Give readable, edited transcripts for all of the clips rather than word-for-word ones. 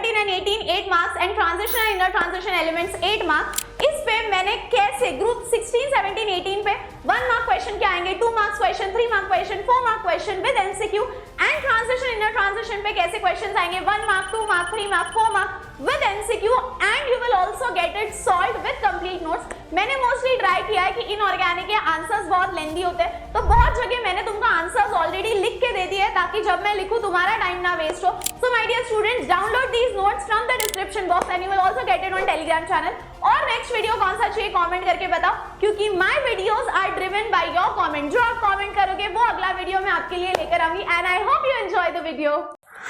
17 and 18 8 marks and transition and inner transition elements 8 marks. इस पे मैंने कैसे ग्रुप 16 17 18 पे 1 मार्क क्वेश्चन क्या आएंगे, 2 marks question, 3 mark question, 4 mark question with MCQ and transition inner transition पे कैसे क्वेश्चंस आएंगे 1 mark, 2 mark, 3 mark, 4 mark with MCQ and you will also get it solved with complete notes. मैंने mostly try किया है कि inorganic के answers बहुत lengthy होते हैं, तो बहुत जगह मैंने तुमको आंसर्स ऑलरेडी लिख के दे दिए ताकि जब मैं लिखूं तुम्हारा टाइम ना वेस्ट हो। So my dear students, download these notes from the description box and you will also get it on Telegram channel. और नेक्स्ट वीडियो कौन सा चाहिए कमेंट करके बताओ, क्योंकि my videos are driven by your comment. जो आप कमेंट करोगे वो अगला वीडियो मैं आपके लिए लेकर आऊंगी and I hope you enjoy the video.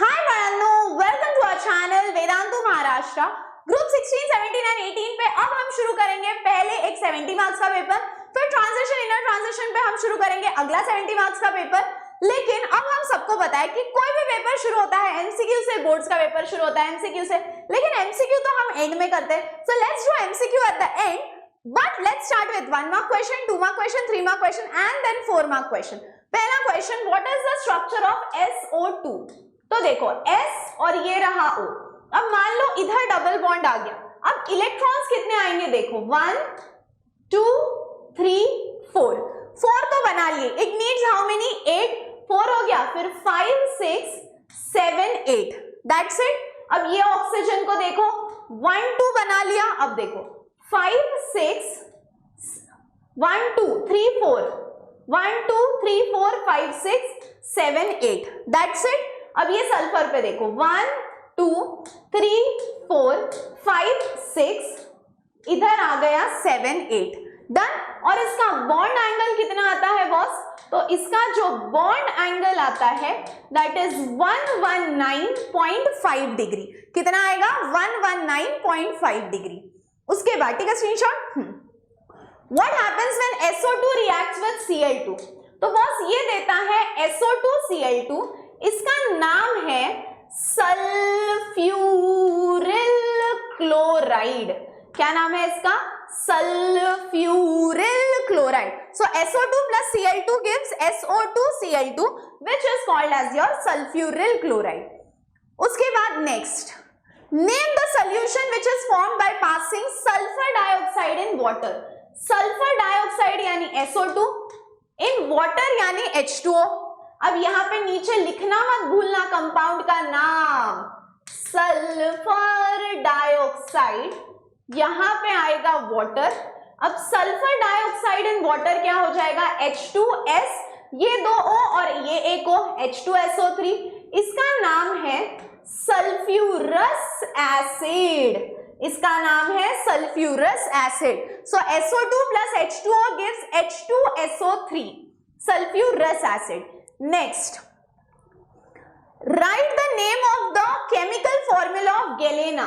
Hi बाळांनो, welcome to our channel Vedantu Maharashtra. Group 16 17 and 18 पे अब हम शुरू करेंगे पहले एक 70 मार्क्स का पेपर, फिर ट्रांजिशन इनर ट्रांजिशन पे हम शुरू करेंगे अगला 70 मार्क्स का पेपर। लेकिन अब हम सबको पता है कि कोई भी पेपर शुरू होता है एमसीक्यू से, बोर्ड्स का पेपर शुरू होता है एमसीक्यू से, लेकिन एमसीक्यू तो हम एंड में करते हैं। So let's do MCQ at the end, but let's start with 1 mark question, 2 mark question, 3 mark question and then 4 mark question. पहला question, what is the structure of SO2? तो देखो S और ये रहा O। अब मान लो इधर डबल बॉन्ड आ गया, अब इलेक्ट्रॉन्स कितने आएंगे देखो 1 2 3 4 4 तो बना लिए। इट नीड्स हाउ मेनी 8 4 हो गया, फिर 5 6 7 8 दैट्स इट। अब ये ऑक्सीजन को देखो 1 2 बना लिया, अब देखो 5 6 1 2 3 4 1 2 3 4 5 6 7 8 दैट्स इट। अब ये सल्फर पे देखो 1 2 3 4 5 6 इधर आ गया 7 8 डन। और इसका बॉन्ड एंगल कितना आता है बॉस? तो इसका जो बॉन्ड एंगल आता है दैट इज 119.5 डिग्री। कितना आएगा? 119.5 डिग्री। उसके बाद ठीक है screenshot. What happens when SO2 reacts with Cl2? तो बॉस ये देता है SO2 Cl2, इसका नाम है सल्फ्यूरिल क्लोराइड। क्या नाम है इसका? Sulphuryl chloride. So SO2 plus Cl2 gives SO2 Cl2 which is called as your sulfuryl chloride. उसके बाद next, name the solution which is formed by passing sulfur dioxide in water. Sulfur dioxide यानी SO2 in water यानी H2O। अब यहाँ पे नीचे लिखना मत भूलना कंपाउंड का नाम, सल्फर डाइऑक्साइड, यहाँ पे आएगा वाटर। अब सल्फर डाइऑक्साइड इन वाटर क्या हो जाएगा? H2S, ये 2 O और ये एक O, H2SO3। इसका नाम है सल्फ्यूरस एसिड। इसका नाम है sulphurous acid. So SO2 plus H2O gives H2SO3, sulphurous acid. Next, right the name of the chemical formula of galena.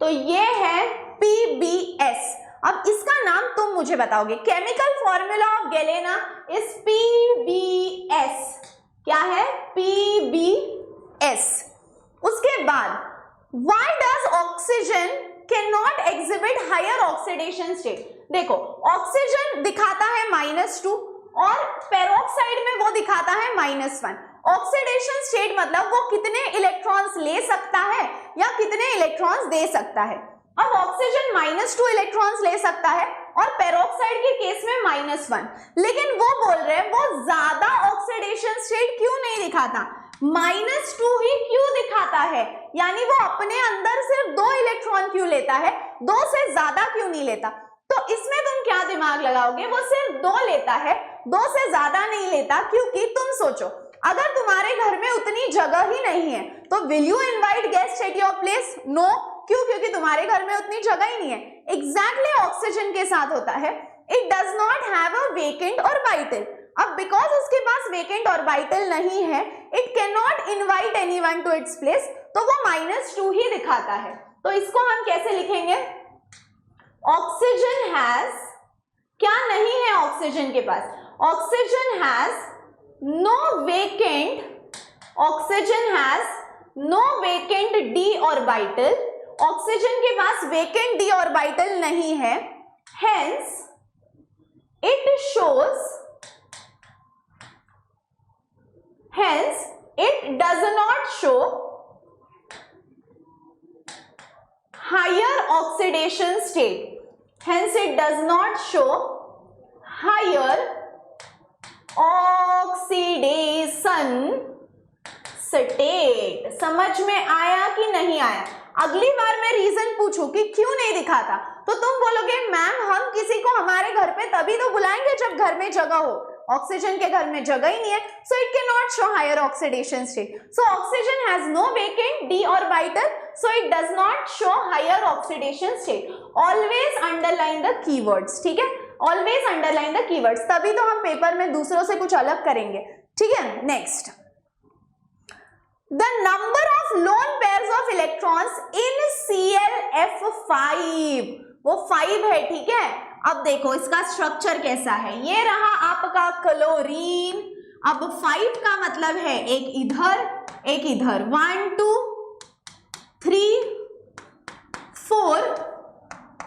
तो ये है PbS। अब इसका नाम तुम मुझे बताओगे। Chemical formula of galena is PbS। क्या है? PbS। उसके बाद why does oxygen cannot exhibit higher oxidation state? देखो ऑक्सीजन दिखाता है -2 और पेरोक्साइड में वो दिखाता है -1। ऑक्सीडेशन स्टेट मतलब वो कितने इलेक्ट्रॉन्स ले सकता है या कितने इलेक्ट्रॉन्स दे सकता है। अब ऑक्सीजन -2 इलेक्ट्रॉन्स ले सकता है और पेरोक्साइड के केस में -1, लेकिन वो बोल रहे हैं वो ज्यादा ऑक्सीडेशन स्टेट क्यों नहीं दिखाता, -2 ही क्यों दिखाता है, यानी वो अपने अंदर सिर्फ 2 इलेक्ट्रॉन क्यों लेता है, 2 से ज्यादा क्यों नहीं लेता। तो इसमें तुम क्या दिमाग लगाओगे, वो सिर्फ 2 लेता है, 2 से ज्यादा नहीं लेता, क्योंकि तुम सोचो अगर तुम्हारे घर में उतनी जगह ही नहीं है तो will you invite guest at your place? No. क्यों? क्योंकि तुम्हारे घर में उतनी जगह ही नहीं है। एग्जैक्टली ऑक्सीजन के साथ होता है, it does not have a vacant orbital. अब बिकॉज उसके पास वेकेंट ऑर्बिटल नहीं है, it can not invite anyone to its place, तो वो -2 ही दिखाता है। तो इसको हम कैसे लिखेंगे? ऑक्सीजन हैज, क्या नहीं है ऑक्सीजन के पास? Oxygen has no vacant, oxygen has no vacant d orbital. Oxygen के पास वेकेंट d ऑर्बिटल नहीं है, hence it shows, hence it does not show oxidation state. Hence it does not show higher oxidation state. समझ में आया कि नहीं आया? अगली बार मैं रीजन पूछूं कि क्यों नहीं दिखाता, तो तुम बोलोगे मैम हम किसी को हमारे घर पे तभी तो बुलाएंगे जब घर में जगह हो, ऑक्सीजन के घर में जगह ही नहीं है, so it cannot show higher oxidation state. So oxygen has no vacant d orbital, so it does not show higher oxidation state. Always underline the keywords. ठीक है, always underline the keywords, तभी तो हम पेपर में दूसरों से कुछ अलग करेंगे. ठीक है, next, the number of lone pairs of electrons in ClF5, वो 5 है. ठीक है, अब देखो इसका स्ट्रक्चर कैसा है. ये रहा आपका क्लोरीन. अब 5 का मतलब है एक इधर एक इधर, 1 2 3 4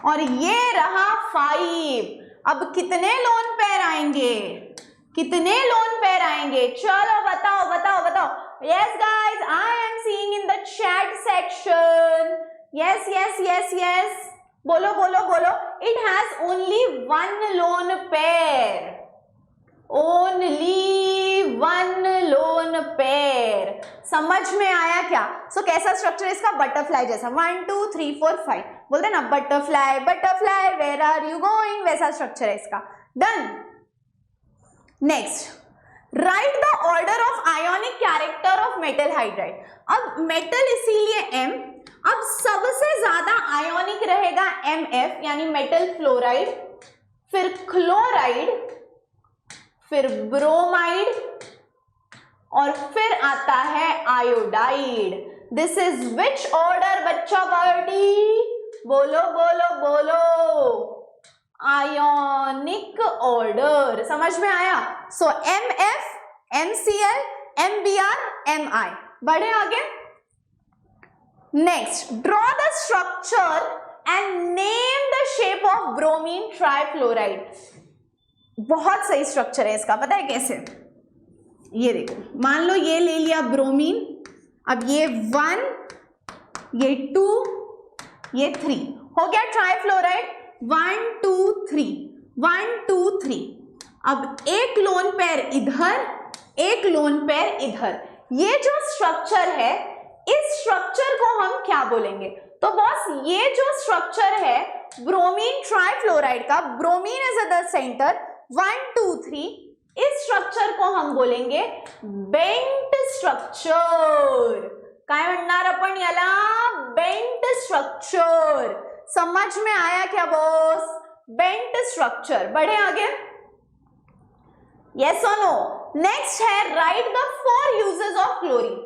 और ये रहा 5. अब कितने लोन पेयर आएंगे, कितने लोन पेयर आएंगे? चलो बताओ बताओ बताओ. Yes guys, I am seeing in the chat section. Yes yes yes yes, बोलो बोलो बोलो. It has only one lone pair, only one lone pair. समझ में आया क्या? सो कैसा स्ट्रक्चर है इसका? बटरफ्लाई जैसा. 1 2 3 4 5 बोलते हैं ना, butterfly butterfly where are you going, वैसा स्ट्रक्चर है इसका. Done. Next, right the order of ionic character of metal hydride. अब मेटल इसीलिए M. अब सबसे ज्यादा आयोनिक रहेगा MF यानी मेटल फ्लोराइड, फिर क्लोराइड, फिर ब्रोमाइड और फिर आता है iodide. This is which order बच्चा बर्डी? बोलो बोलो बोलो. Ionic order. समझ में आया? सो MF, MCl, MBr, Mi. बढ़े आगे. Next, draw the structure and name the shape of bromine trifluoride. बहुत सही स्ट्रक्चर है इसका. पता है कैसे? ये देखो, मान लो ये ले लिया ब्रोमीन. अब ये 1, ये 2, ये 3 हो गया ट्राइफ्लोराइड. 1 2 3 1 2 3. अब एक लोन पेयर इधर, एक लोन पेयर इधर. ये जो स्ट्रक्चर है, इस स्ट्रक्चर को हम क्या बोलेंगे? तो बॉस ये जो स्ट्रक्चर है ब्रोमीन ट्राइफ्लोराइड का, bromine is at the centre, 1 2 3, इस स्ट्रक्चर को हम बोलेंगे बेंट स्ट्रक्चर. काय म्हणणार आपण याला? Bent structure. समझ में आया क्या बॉस? Bent structure. बढ़े आगे. यस और नो. नेक्स्ट है right the 4 uses of chlorine.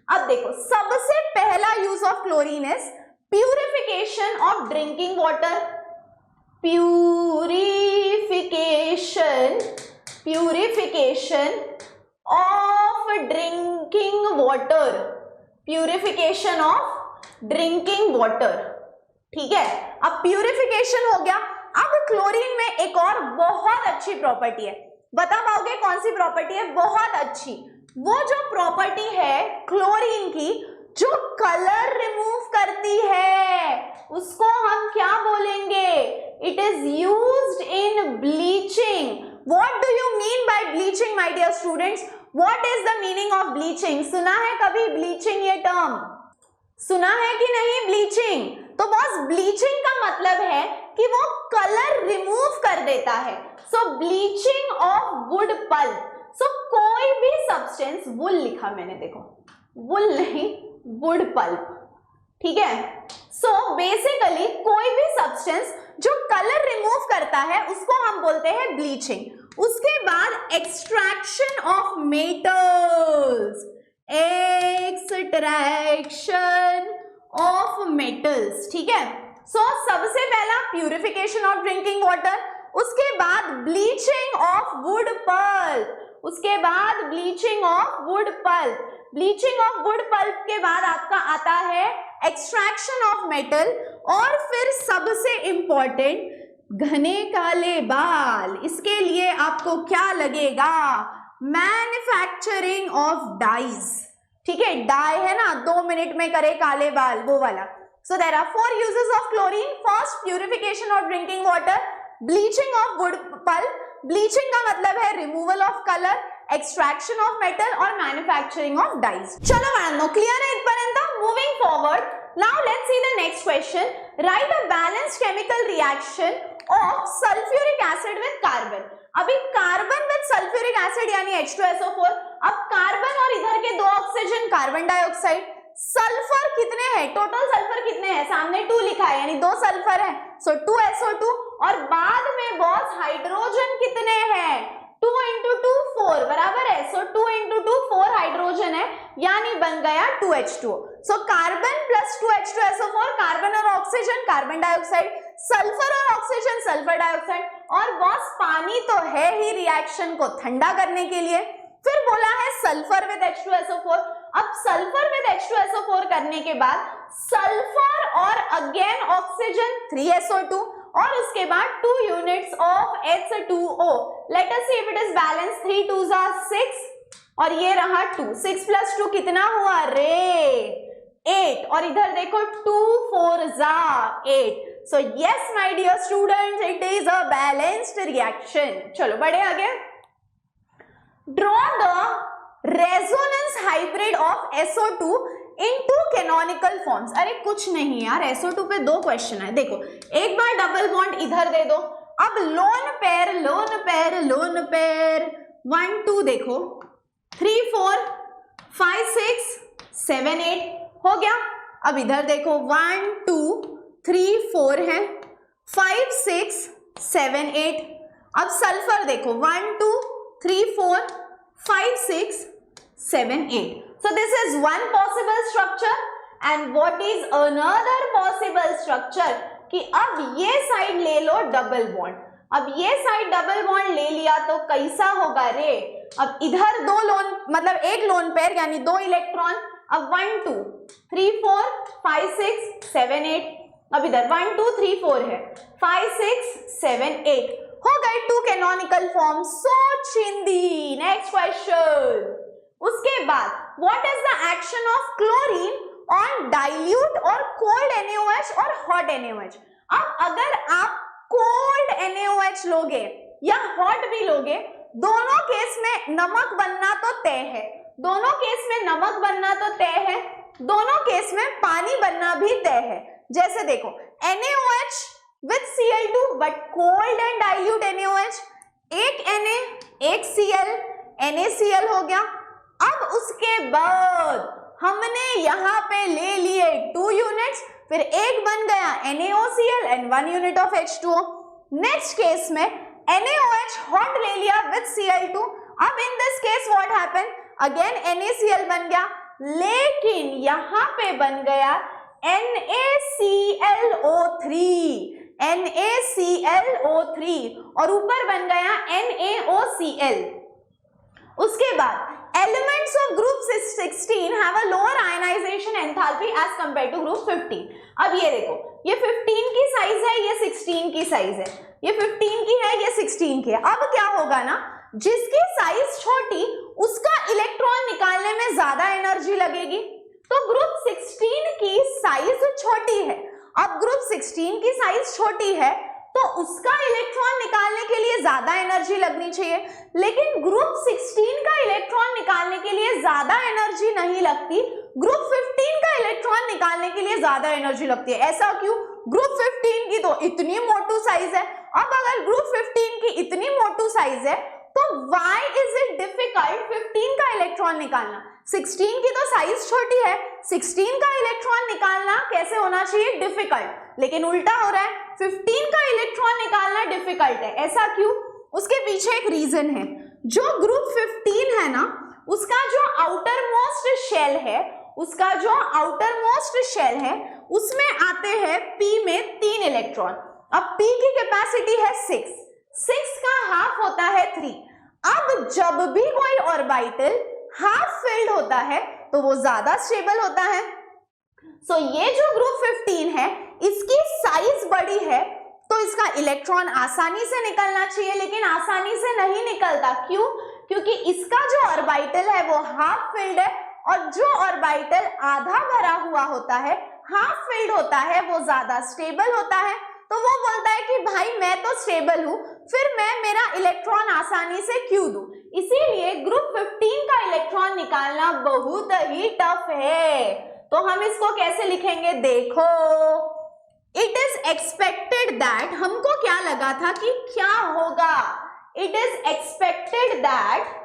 अब देखो, सबसे पहला use of chlorine is purification of drinking water. Purification of drinking water. Purification of drinking water. ठीक है, अब प्यूरिफिकेशन हो गया. अब क्लोरीन में एक और बहुत अच्छी प्रॉपर्टी है. बता पाओगे कौन सी प्रॉपर्टी है? बहुत अच्छी. वो जो प्रॉपर्टी है क्लोरीन की जो कलर रिमूव करती है, उसको हम क्या बोलेंगे? It is used in bleaching. What do you mean by bleaching my dear students? What is the meaning of bleaching? सुना है कभी ब्लीचिंग ये टर्म? सुना है कि नहीं ब्लीचिंग? तो बॉस ब्लीचिंग का मतलब है कि वो कलर रिमूव कर देता है. सो ब्लीचिंग ऑफ वुड पल्प. सो कोई भी सब्सटेंस, वुल लिखा मैंने, देखो वुल नहीं, वुड पल्प. ठीक है. सो बेसिकली कोई भी सब्सटेंस जो कलर रिमूव करता है उसको हम बोलते हैं ब्लीचिंग. उसके बाद extraction of metals. Extraction of metals. ठीक है. सो सबसे पहला प्यूरिफिकेशन ऑफ ड्रिंकिंग वाटर, उसके बाद ब्लीचिंग ऑफ वुड पल्प, उसके बाद bleaching of wood pulp. Bleaching of wood pulp के बाद आपका आता है एक्सट्रैक्शन ऑफ मेटल, और फिर सबसे इंपॉर्टेंट घने काले बाल. इसके लिए आपको क्या लगेगा? Manufacturing of dyes. ठीक है, डाई है ना, 2 मिनट में करे काले बाल, वो वाला. So there are 4 uses of chlorine. First, purification of drinking water, bleaching of wood pulp. Bleaching का मतलब है removal of color, extraction of metal और manufacturing of dyes. चलो मैडम, क्लियर है इथपर्यंत? Moving forward, now let's see the next question. Write a balanced chemical reaction of sulfuric acid with carbon. अभी carbon with sulphuric acid यानी H2SO4. अब carbon और इधर के 2 ऑक्सीजन, कार्बन डाइऑक्साइड. सल्फर कितने हैं? टोटल सल्फर कितने हैं? सामने 2 लिखा है यानी 2 सल्फर है, सो 2SO2. और बाद में बॉस हाइड्रोजन कितने हैं? 2 into 2 4 बराबर है, सो 2 into 2 4 हाइड्रोजन है यानी बन गया 2H2O. So carbon plus 2H2SO4, carbon और ऑक्सीजन कार्बन डाइऑक्साइड, सल्फर और ऑक्सीजन सल्फर डाइऑक्साइड. और बॉस पानी तो है ही रिएक्शन को ठंडा करने के लिए. फिर बोला है सल्फर विद H2SO4. अब सल्फर विद H2SO4 करने के बाद सल्फर और अगेन ऑक्सीजन 3SO2 और उसके बाद 2 units of H2O. Let us see if it is balanced. 3 2s are 6 और ये रहा 2. 6 plus 2 कितना हुआ रे? 8. और इधर देखो 2 4s are 8. So yes my dear students, it is a balanced reaction. चलो बढ़े आगे. Draw the resonance hybrid of SO2 into canonical forms. अरे कुछ नहीं यार, SO2 पे 2 क्वेश्चन है. देखो एक बार डबल बॉन्ड इधर दे दो. अब lone pair lone pair lone pair 1 2 देखो 3 4 5 6 7 8 हो गया. अब इधर देखो 1 2 3 4 है, 5 6 7 8. अब सल्फर देखो 1 2 3 4 5 6 7 8. So this is one possible structure and what is another possible structure कि अब ये साइड ले लो डबल बॉन्ड. अब ये साइड डबल बॉन्ड ले लिया तो कैसा होगा रे? अब इधर 2 लोन मतलब एक लोन पेयर यानी 2 इलेक्ट्रॉन. अब 1 2 3 4 5 6 7 8. अब इधर 1 2 3 4 है, 5 6 7 8 हो गए 2 कैनोनिकल फॉर्म. सो चिंदी नेक्स्ट क्वेश्चन. उसके बाद what is the action of chlorine on dilute और कोल्ड NaOH और हॉट NaOH. अब अगर आप कोल्ड NaOH लोगे या हॉट भी लोगे, दोनों केस में नमक बनना तो तय है. दोनों केस में नमक बनना तो तय है, दोनों केस में पानी बनना भी तय है. जैसे देखो NaOH with Cl2 but cold and dilute NaOH, एक Na एक Cl NaCl हो गया. अब उसके बाद हमने यहाँ पे ले लिए 2 यूनिट्स, फिर एक बन गया NaOCl and 1 unit of H2O. Next case में NaOH हॉट ले लिया with Cl2. अब in this case what happen? Again NaCl बन गया, लेकिन यहाँ पे बन गया NaClO3 और ऊपर बन गया NaOCl. उसके बाद elements of group 16 have a lower ionization enthalpy as compared to group 15. अब ये देखो, ये 15 की साइज है, ये 16 की साइज है. ये 15 की है, ये 16 की है. अब क्या होगा ना, जिसकी साइज छोटी उसका इलेक्ट्रॉन निकालने में ज्यादा एनर्जी लगेगी. तो ग्रुप 16 की साइज छोटी है. अब ग्रुप 16 की साइज छोटी है तो उसका इलेक्ट्रॉन निकालने के लिए ज्यादा एनर्जी लगनी चाहिए, लेकिन ग्रुप 16 का इलेक्ट्रॉन निकालने के लिए ज्यादा एनर्जी नहीं लगती, ग्रुप 15 का इलेक्ट्रॉन निकालने के लिए ज्यादा एनर्जी लगती है. ऐसा क्यों? ग्रुप 15 की तो इतनी मोटू साइज है. अब अगर ग्रुप 15 की इतनी मोटू साइज है तो why is it difficult 15 का इलेक्ट्रॉन निकालना? 16 की तो साइज छोटी है, 16 का इलेक्ट्रॉन निकालना कैसे होना चाहिए? डिफिकल्ट. लेकिन उल्टा हो रहा है, 15 का इलेक्ट्रॉन निकालना डिफिकल्ट है. ऐसा क्यों? उसके पीछे एक रीजन है. जो ग्रुप 15 है ना, उसका जो आउटर मोस्ट शेल है, उसका जो आउटर मोस्ट शेल है उसमें आते हैं P में 3 इलेक्ट्रॉन. अब P की कैपेसिटी है 6 का हाफ होता है 3. अब जब भी कोई ऑर्बिटल हाफ फिल्ड होता है तो वो ज्यादा स्टेबल होता है. सो ये जो ग्रुप 15 है इसकी साइज बड़ी है तो इसका इलेक्ट्रॉन आसानी से निकलना चाहिए, लेकिन आसानी से नहीं निकलता. क्यों? क्योंकि इसका जो ऑर्बिटल है वो हाफ फिल्ड है और जो ऑर्बिटल आधा भरा हुआ होता है, हाफ फिल्ड होता है वो ज्यादा स्टेबल होता है, तो वो बोलता है कि भाई मैं तो स्टेबल हूं, फिर मैं मेरा इलेक्ट्रॉन आसानी से क्यों दूं। इसीलिए ग्रुप 15 का इलेक्ट्रॉन निकालना बहुत ही टफ है। तो हम इसको कैसे लिखेंगे, देखो, इट इज एक्सपेक्टेड दैट, हमको क्या लगा था कि क्या होगा, it is expected that,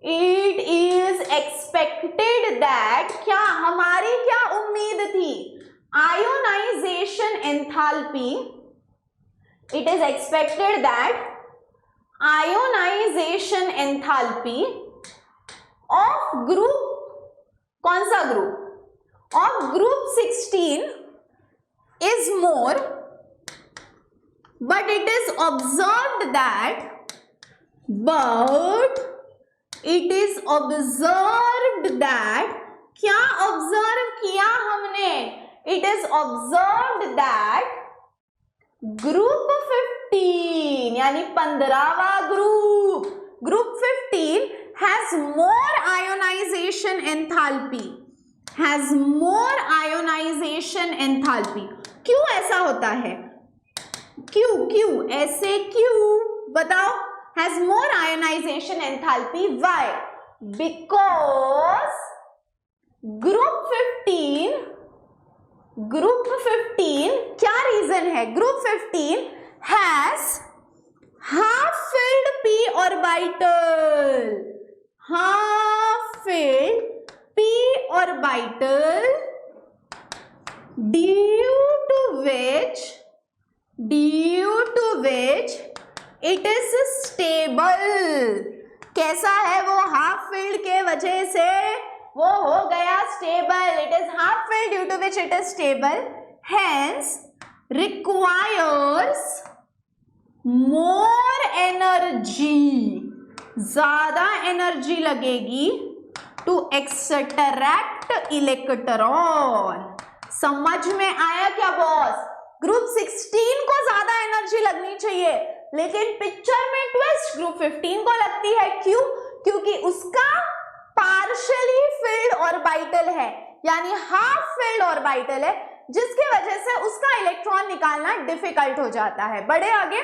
it is expected that, क्या हमारी क्या उम्मीद थी, ionisation enthalpy, it is expected that ionisation enthalpy of group, कौन सा group, of group 16 is more, but it is observed that, but it is observed that, क्या observe किया हमने, it is observed that group 15 यानी 15वां group, group 15 has more ionization enthalpy, has more ionization enthalpy। क्यों ऐसा होता है, क्यों क्यों ऐसे क्यों बताओ, has more ionization enthalpy, why, because group 15 क्या रीजन है, group 15 has half filled p orbital, half filled p orbital, due to which it is stable. कैसा है वो, हाफ फील्ड के वजह से वो हो गया stable, it is half filled due to which it is stable, hence requires more energy, ज्यादा एनर्जी लगेगी टू एक्सट्रैक्ट इलेक्ट्रॉन। समझ में आया क्या बॉस, ग्रुप 16 को ज्यादा एनर्जी लगनी चाहिए, लेकिन पिक्चर में ट्विस्ट ग्रुप 15 को लगती है, क्यों, क्योंकि उसका पार्शियली फिल्ड ऑर्बिटल है, यानी हाफ फिल्ड ऑर्बिटल है, जिसकी वजह से उसका इलेक्ट्रॉन निकालना डिफिकल्ट हो जाता है। बढ़े आगे,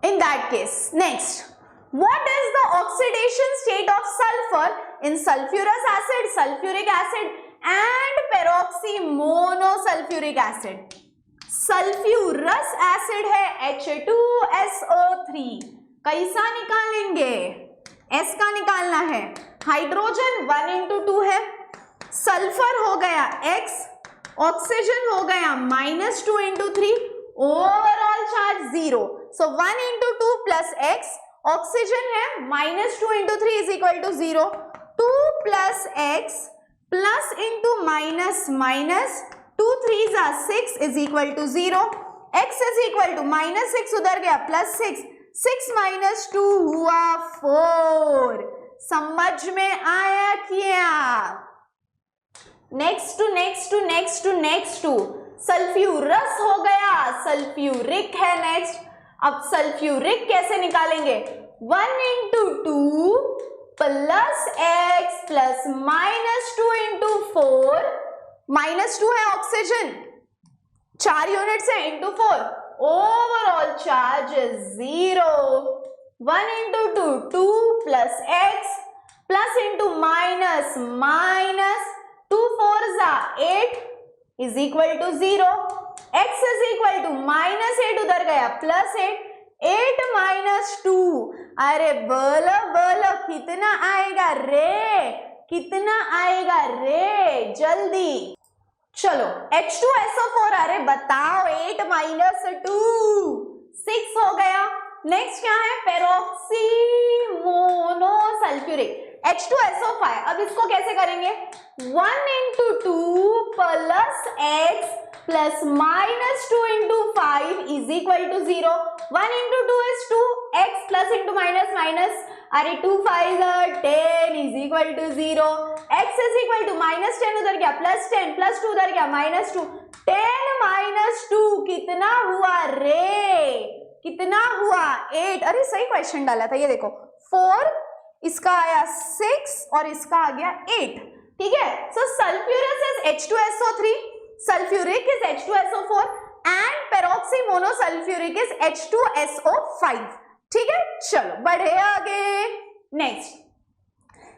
in that case next, what is the oxidation state of sulphur in sulphurous acid, sulphuric acid and peroxy monosulphuric acid. Sulphurous acid है H2SO3, कैसा निकालेंगे, S का निकालना है, हाइड्रोजन 1 into 2 है, सल्फर हो गया X, ऑक्सीजन हो गया -2 into 3, ओवरऑल चार्ज 0, सो 1 into 2 plus X, ऑक्सीजन है -2 into 3 is equal to 0, 2 plus X plus into minus 2 3s are 6 is equal to 0, x is equal to -6 उधर गया +6, 6 minus 2 हुआ 4। समझ में आया क्या, नेक्स्ट टू सल्फ्यूरस हो गया, सल्फ्यूरिक है नेक्स्ट। अब सल्फ्यूरिक कैसे निकालेंगे, 1 into 2 plus x plus -2 into 4, -2 है ऑक्सीजन, 4 यूनिट्स है, into 4, overall charge 0, 1 into 2 2 plus x plus into minus 2 4s are 8 is equal to 0, x is equal to -8 उधर गया +8, 8 minus 2, अरे बोलो बोलो कितना आएगा रे, कितना आएगा रे, जल्दी चलो। H2SO4, अरे बताओ, 8 minus 2 6 हो गया। नेक्स्ट क्या है, पेरोक्सी मोनोसल्फ्यूरिक H2SO5। अब इसको कैसे करेंगे, 1 into 2 plus x plus -2 into 5 is equal to 0, 1 into 2 is 2, x plus into minus, अरे 2 5s are 10 is equal to 0, x is equal to -10 उधर गया +10 +2 उधर गया -2, 10 minus 2 कितना हुआ रे, कितना हुआ 8। अरे सही क्वेश्चन डाला था, ये देखो 4, इसका आया 6 और इसका आ गया 8, ठीक है। So sulphurous is H2SO3, sulphuric is H2SO4 and peroxymonosulphuric is H2SO5। ठीक है, चलो बढ़े आगे। Next,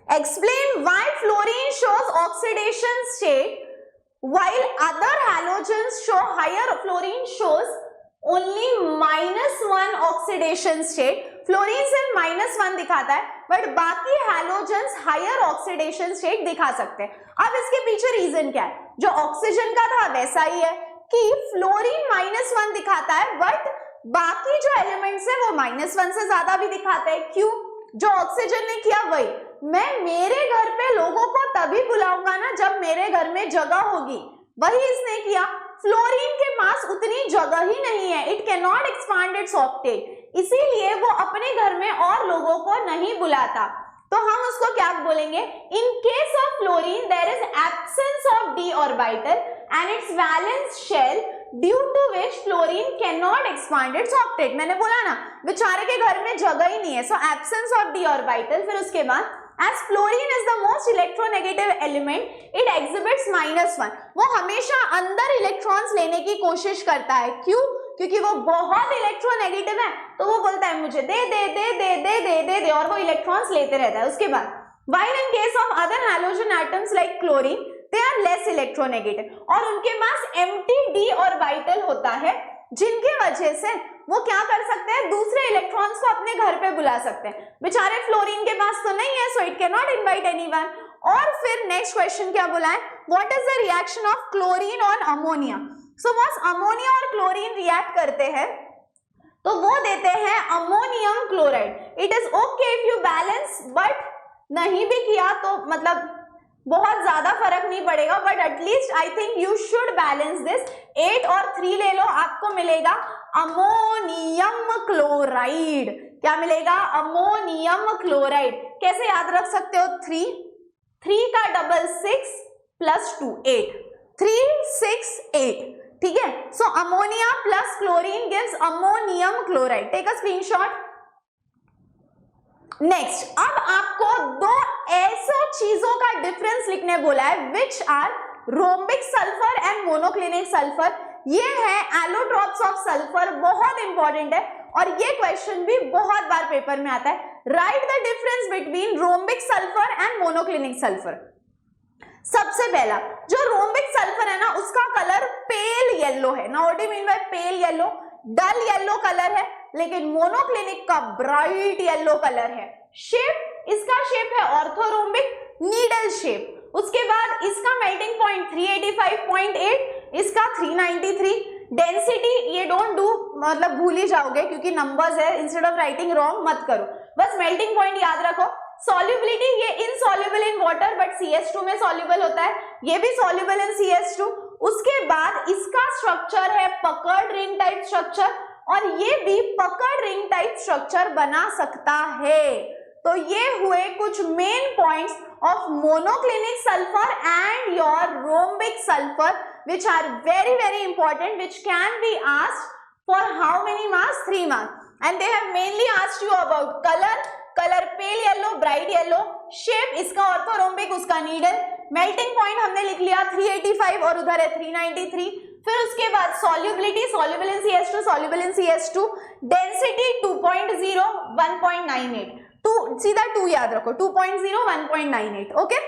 explain why fluorine shows oxidation state while other halogens show higher. Fluorine shows only -1 oxidation state. Fluorine सिर्फ -1 दिखाता है, बट बाकी हैलोजेंस हायर ऑक्सीडेशन स्टेट दिखा सकते हैं। अब इसके पीछे रीजन क्या है? जो ऑक्सीजन का था वैसा ही है कि फ्लोरीन -1 दिखाता है, बट बाकी जो एलिमेंट्स है वो -1 से ज्यादा भी दिखाते हैं। क्यों? जो ऑक्सीजन ने किया वही, मैं मेरे घर पे लोगों को तभी बुलाऊंगा ना जब मेरे घर में जगह होगी, वही इसने किया। फ्लोरीन के पास उतनी जगह ही नहीं है, it can not expand its octet, इसीलिए वो अपने घर में और लोगों को नहीं बुलाता। तो हम उसको क्या बोलेंगे? In case of fluorine there is absence of d orbital and its valence shell due to which fluorine can not expand its octet. मैंने बोला ना, बेचारे के घर में जगह ही नहीं है, सो एब्सेंस ऑफ d ऑर्बिटल। फिर उसके बाद as fluorine is the most electronegative element, it exhibits -1, वो हमेशा अंदर इलेक्ट्रॉन्स लेने की कोशिश करता है। क्यों? क्योंकि वो बहुत इलेक्ट्रोनेगेटिव है, तो वो बोलता है मुझे दे दे दे दे दे दे दे दे, और वो इलेक्ट्रॉन्स लेते रहता है। उसके बाद while in case of other halogen atoms like chlorine, they are less electronegative, और उनके पास empty d ऑर्बिटल होता है, जिनकी वजह से वो क्या कर सकते हैं? दूसरे इलेक्ट्रॉन्स को अपने घर पे बुला सकते हैं। बेचारे फ्लोरीन के पास तो नहीं है, so it can not invite anyone. और फिर नेक्स्ट क्वेश्चन क्या बोला है? What is the reaction of chlorine on ammonia? So बस अमोनिया और क्लोरीन रिएक्ट करते हैं तो वो देते हैं ammonium chloride. It is okay if you balance, but नहीं भी किया तो मतलब बहुत ज्यादा फर्क नहीं पड़ेगा, but at least I think you should balance this. 8 और 3 ले लो, आपको मिलेगा अमोनियम क्लोराइड। क्या मिलेगा? Ammonium chloride. कैसे याद रख सकते हो? 3 का डबल 6 प्लस 2 8, 3 6 8। ठीक है, so ammonia plus chlorine gives ammonium chloride. Take a screenshot. Next, अब आपको 2 ऐसे चीजों का डिफरेंस लिखने बोला है, which are rhombic sulphur and monoclinic sulphur. ये है एलोट्रॉप्स ऑफ सल्फर, बहुत इंपॉर्टेंट है और ये क्वेश्चन भी बहुत बार पेपर में आता है। Right the difference between rhombic sulphur and monoclinic sulphur. सबसे पहला, जो रोम्बिक सल्फर है ना, उसका कलर पेल येलो है ना। What do you mean by pale yellow? Dull yellow colour है, लेकिन मोनोक्लिनिक का ब्राइट येलो कलर है। शेप, इसका शेप है ऑर्थोरोम्बिक नीडल शेप। उसके बाद इसका मेल्टिंग पॉइंट 385.8, इसका 393। डेंसिटी ये डोंट डू, मतलब भूल ही जाओगे क्योंकि नंबर्स है, इंस्टेड ऑफ राइटिंग रॉन्ग मत करो, बस मेल्टिंग पॉइंट याद रखो। सॉल्युबिलिटी, ये insoluble in water but CH2 में सॉल्युबल होता है, ये भी सॉल्युबल इन CH2। उसके बाद इसका स्ट्रक्चर है पकड़ रिंग टाइप स्ट्रक्चर, और ये भी पकड़ रिंग टाइप स्ट्रक्चर बना सकता है। तो ये हुए कुछ main points of monoclinic sulphur and your rhombic sulphur, which are very very important, which can be asked for how many marks? 3 marks. And they have mainly asked you about color, pale yellow, bright yellow, shape इसका orthorhombic, उसका needle, melting point हमने लिख लिया 385 और उधर है 393। फिर उसके बाद solubility, soluble in CH2, soluble in CH2, density 2.0, 1.98, 2 सीधा 2 याद रखो, 2.0, 1.98, ओके।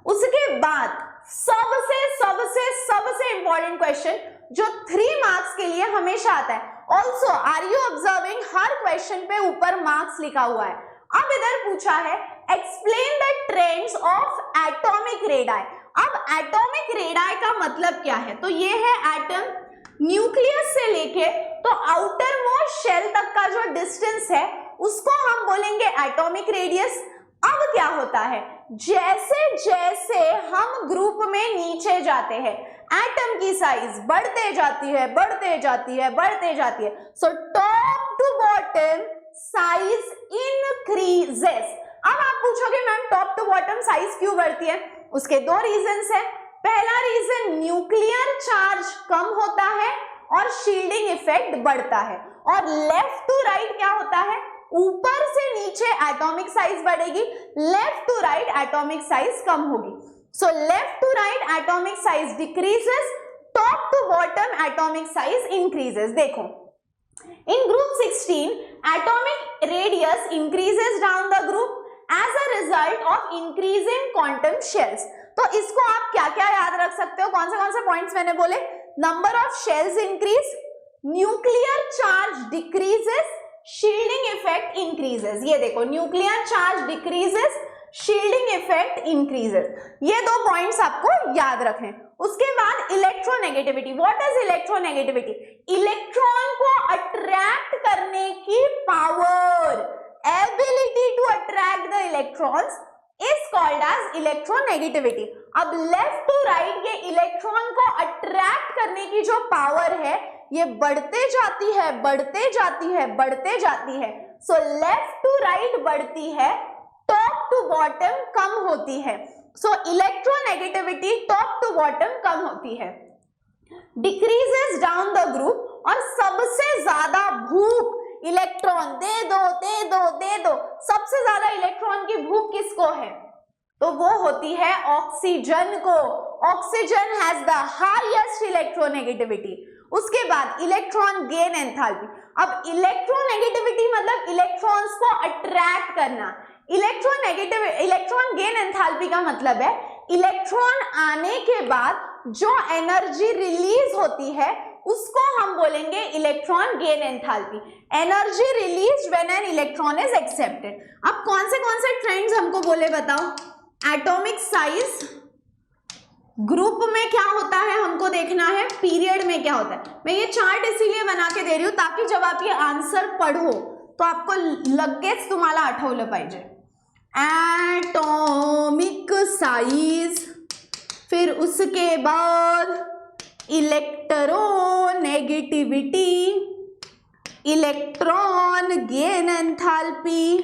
उसके बाद सबसे सबसे सबसे इंपॉर्टेंट क्वेश्चन जो 3 मार्क्स के लिए हमेशा आता है। ऑल्सो आर यू ऑब्जर्विंग, हर क्वेश्चन पे ऊपर मार्क्स लिखा हुआ है। अब इधर पूछा है explain the trends of atomic radii. अब एटॉमिक रेडाई का मतलब क्या है? तो ये है एटम न्यूक्लियस से लेके तो आउटर मोस्ट शेल तक का जो डिस्टेंस है उसको हम बोलेंगे एटॉमिक रेडियस। अब क्या होता है, जैसे जैसे हम ग्रुप में नीचे जाते हैं एटम की साइज बढ़ते जाती है, बढ़ते जाती है, बढ़ते जाती है। So top to bottom size increases. अब आप पूछोगे ma'am top to bottom size क्यों बढ़ती है? उसके 2 रीजंस है। पहला रीजन, न्यूक्लियर चार्ज कम होता है और शील्डिंग इफेक्ट बढ़ता है। और लेफ्ट टू राइट क्या होता है? ऊपर से नीचे एटॉमिक साइज बढ़ेगी, left to right atomic size कम होगी। So left to right atomic size decreases, top to bottom atomic size increases. देखो in group 16 atomic radius increases down the group as a result of increasing quantum shells। तो इसको आप क्या क्या याद रख सकते हो, कौन से पॉइंट्स मैंने बोले, number of shells increase, nuclear charge decreases, shielding effect increases. ये देखो nuclear charge decreases, shielding effect increases, ये दो पॉइंट्स आपको याद रखें। उसके बाद electronegativity, what is electronegativity, electron को अट्रैक्ट करने की power, ability to attract the electrons is called as electronegativity. अब लेफ्ट टू राइट ये इलेक्ट्रॉन को अट्रैक्ट करने की जो पावर है ये बढ़ते जाती है, बढ़ते जाती है, बढ़ते जाती है। सो लेफ्ट टू राइट बढ़ती है, टॉप टू बॉटम कम होती है। सो इलेक्ट्रोनेगेटिविटी टॉप टू बॉटम कम होती है, डिक्रीजेस डाउन द ग्रुप, और सबसे ज्यादा भूख इलेक्ट्रॉन दे दो दे दो दे दो, सबसे ज्यादा इलेक्ट्रॉन की भूख किसको है, तो वो होती है ऑक्सीजन को। Oxygen has the highest electronegativity. उसके बाद इलेक्ट्रॉन गेन एंथैल्पी। अब इलेक्ट्रोनेगेटिविटी मतलब इलेक्ट्रॉन्स को अट्रैक्ट करना, इलेक्ट्रॉन गेन एंथैल्पी का मतलब है इलेक्ट्रॉन आने के बाद जो एनर्जी रिलीज होती है उसको हम बोलेंगे electron gain enthalpy, energy release when an electron is accepted. अब कौन से ट्रेंड्स हमको बोले बताओ, एटॉमिक साइज ग्रुप में क्या होता है हमको देखना है, पीरियड में क्या होता है। मैं ये चार्ट इसीलिए बना के दे रही हूं ताकि जब आप ये आंसर पढ़ो तो आपको लगेच तुम्हाला आठवलं पाहिजे। एटॉमिक साइज, फिर उसके बाद इलेक्ट्रोनेगेटिविटी, इलेक्ट्रॉन गेन एंथैल्पी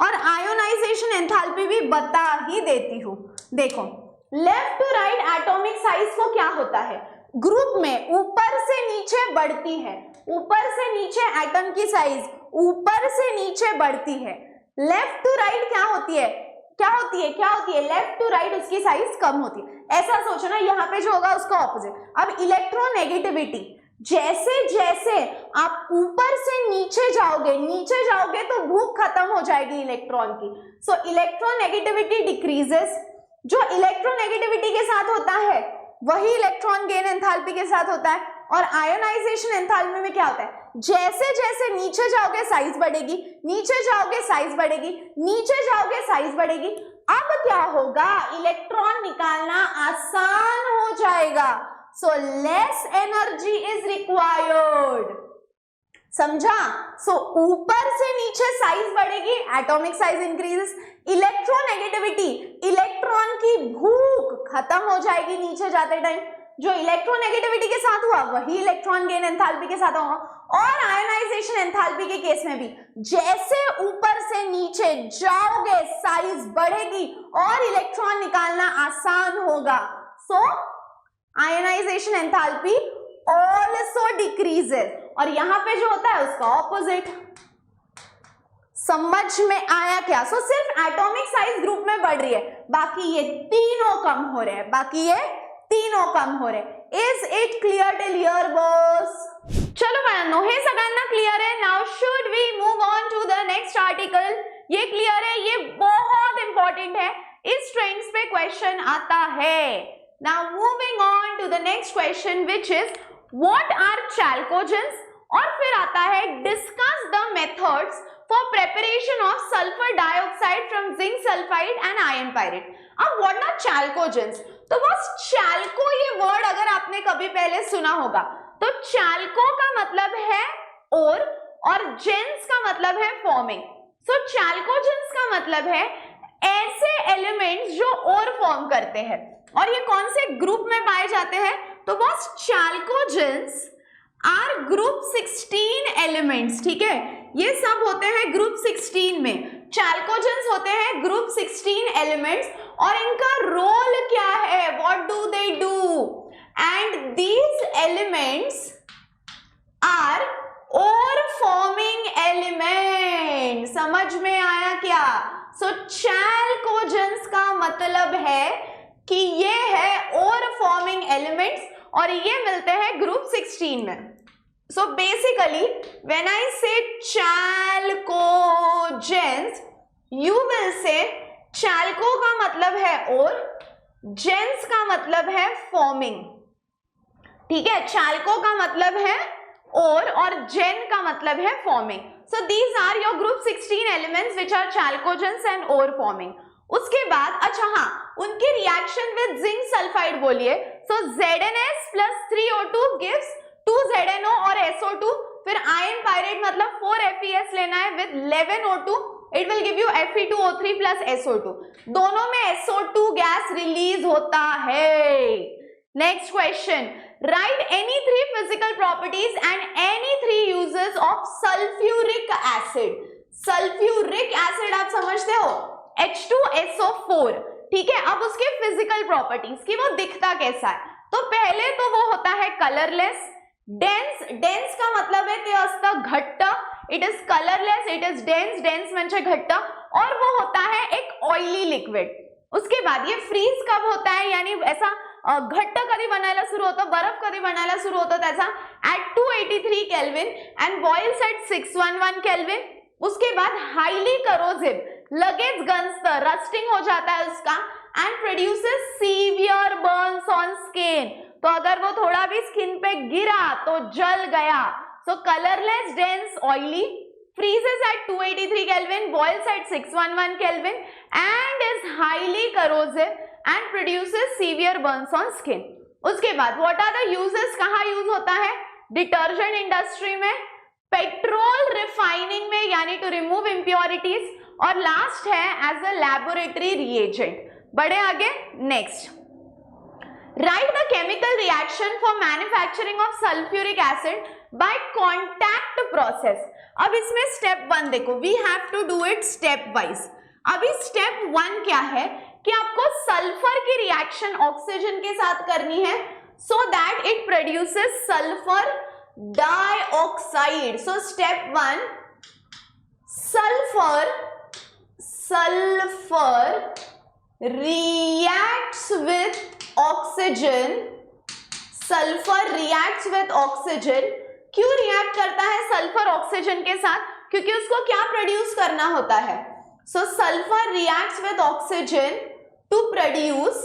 और आयोनाइजेशन एंथैल्पी भी बता ही देती हूं। देखो left to right atomic size को क्या होता है, ग्रुप में ऊपर से नीचे बढ़ती है, ऊपर से नीचे एटम की साइज ऊपर से नीचे बढ़ती है। लेफ्ट टू राइट क्या होती है, लेफ्ट टू राइट उसकी साइज कम होती है। ऐसा सोचो ना, यहाँ पे जो होगा उसका ऑपोजिट। अब इलेक्ट्रोनेगेटिविटी, जैसे जैसे आप ऊपर से नीचे जाओगे तो भूख खत्म हो जाएगी इलेक्ट्रॉन की। सो इलेक्ट्रोनेगेटिविटी डिक्रीजेस, जो इलेक्ट्रोनेगेटिविटी के साथ होता है वही इलेक्ट्रॉन गेन एंथैल्पी के साथ होता है। और आयोनाइजेशन एंथैल्पी में क्या होता है, जैसे जैसे नीचे जाओगे साइज बढ़ेगी, नीचे जाओगे साइज बढ़ेगी, नीचे जाओगे साइज बढ़ेगी। अब क्या होगा, इलेक्ट्रॉन निकालना आसान हो जाएगा। So less energy is required, समझा। सो ऊपर से नीचे साइज बढ़ेगी, atomic size increases. Electronegativity, electron की भूख खत्म हो जाएगी नीचे जाते टाइम। जो इलेक्ट्रोनेगेटिविटी के साथ हुआ वही इलेक्ट्रॉन गेन एंथैल्पी के साथ होगा। और आयोनाइजेशन एंथैल्पी के केस में भी जैसे ऊपर से नीचे जाओगे साइज बढ़ेगी और इलेक्ट्रॉन निकालना आसान होगा। सो आयोनाइजेशन एंथैल्पी ऑल्सो डिक्रीजेस, और यहां पे जो होता है उसका ऑपोजिट। समझ में आया क्या? सो सिर्फ एटॉमिक साइज ग्रुप में बढ़ रही है, बाकी ये तीनों कम हो रहे हैं, is it clear till here boss? चलो बच्चों, हे सगळ्यांना क्लियर है? Now should we move on to the next article. ये क्लियर है, ये बहुत इंपॉर्टेंट है, इस ट्रेंड्स पे क्वेश्चन आता है। Now moving on to the next question which is what are chalcogens, और फिर आता है discuss the methods for preparation of sulphur dioxide from zinc sulphide and iron pyrite. अब व्हाट आर चैल्कोजेंस, तो बस चैल्को ये वर्ड अगर आपने कभी पहले सुना होगा तो चैल्को का मतलब है और जेंस का मतलब है फॉर्मिंग। सो चैल्कोजेंस का मतलब है ऐसे एलिमेंट्स जो और फॉर्म करते हैं, और ये कौन से ग्रुप में पाए जाते हैं, तो बस चैल्कोजेंस आर ग्रुप 16 एलिमेंट्स। ठीक है, ये सब होते हैं ग्रुप 16 में, चैल्कोजेंस होते हैं ग्रुप 16 एलिमेंट्स। और इनका रोल क्या है, what do they do, and these elements are ore forming समझ में आया क्या? सो चैल्कोजेंस का मतलब है कि ये है ओर फॉर्मिंग एलिमेंट्स और ये मिलते हैं ग्रुप 16 में. सो बेसिकली व्हेन आई से चैल्कोजेंस यू विल से चैल्को का मतलब है और, जेंस का मतलब है फॉर्मिंग. ठीक है, चैल्को का मतलब है और जेन का मतलब है forming. So these are your group 16 elements which are chalcogens and ore forming. उसके बाद अच्छा हाँ, उनकी रिएक्शन विद जिंक सल्फाइड बोलिए. सो ZnS plus 3O2 gives 2ZnO और SO2. फिर आयन पायरेट मतलब 4FeS लेना है with 11O2. It will give you Fe2O3 plus SO2. दोनों में SO2 गैस रिलीज होता है. Next question, right any 3 physical properties and any 3 uses of sulphuric acid. Sulphuric acid आप समझते हो, H2SO4. ठीक है, अब उसके फिजिकल प्रॉपर्टीज की वो दिखता कैसा है. तो पहले तो वो होता है कलरलेस, डेंस. डेंस का मतलब है ते असतं घट्ट. It is colourless, it is dense. Dense म्हणजे घट्ट. और वो होता है एक ऑयली लिक्विड. उसके बाद ये फ्रीज कब होता है, यानी ऐसा घट्ट कधी बनायला सुरू होतं, बर्फ कधी बनायला सुरू होतं त्याचा at 283 kelvin and boils at 611 kelvin. उसके बाद हाईली करोसिव, लगेच गंजतं, रस्टिंग हो जाता है उसका and produces severe Burns on skin. तो अगर वो थोड़ा भी स्किन पे गिरा तो जल गया. So colourless, dense, oily, freezes at 283 Kelvin, boils at 611 Kelvin and is highly corrosive and produces severe burns on skin. उसके बाद what are the uses, कहाँ यूज होता है? डिटर्जेंट इंडस्ट्री में, पेट्रोल रिफाइनिंग में यानी टू रिमूव इम्प्योरिटीज, और last है एज अ लैबोरेटरी रिएजेंट. बढ़े आगे. Next, right the chemical reaction for manufacturing of sulphuric acid by contact process. अब इसमें स्टेप 1 देखो, we have to do it step wise. अभी स्टेप 1 क्या है कि आपको सल्फर की रिएक्शन ऑक्सीजन के साथ करनी है so that it produces sulphur dioxide. So step 1, sulphur reacts with oxygen. Sulphur reacts with oxygen. क्यों रिएक्ट करता है सल्फर ऑक्सीजन के साथ? क्योंकि उसको क्या प्रोड्यूस करना होता है. So sulphur reacts with oxygen to produce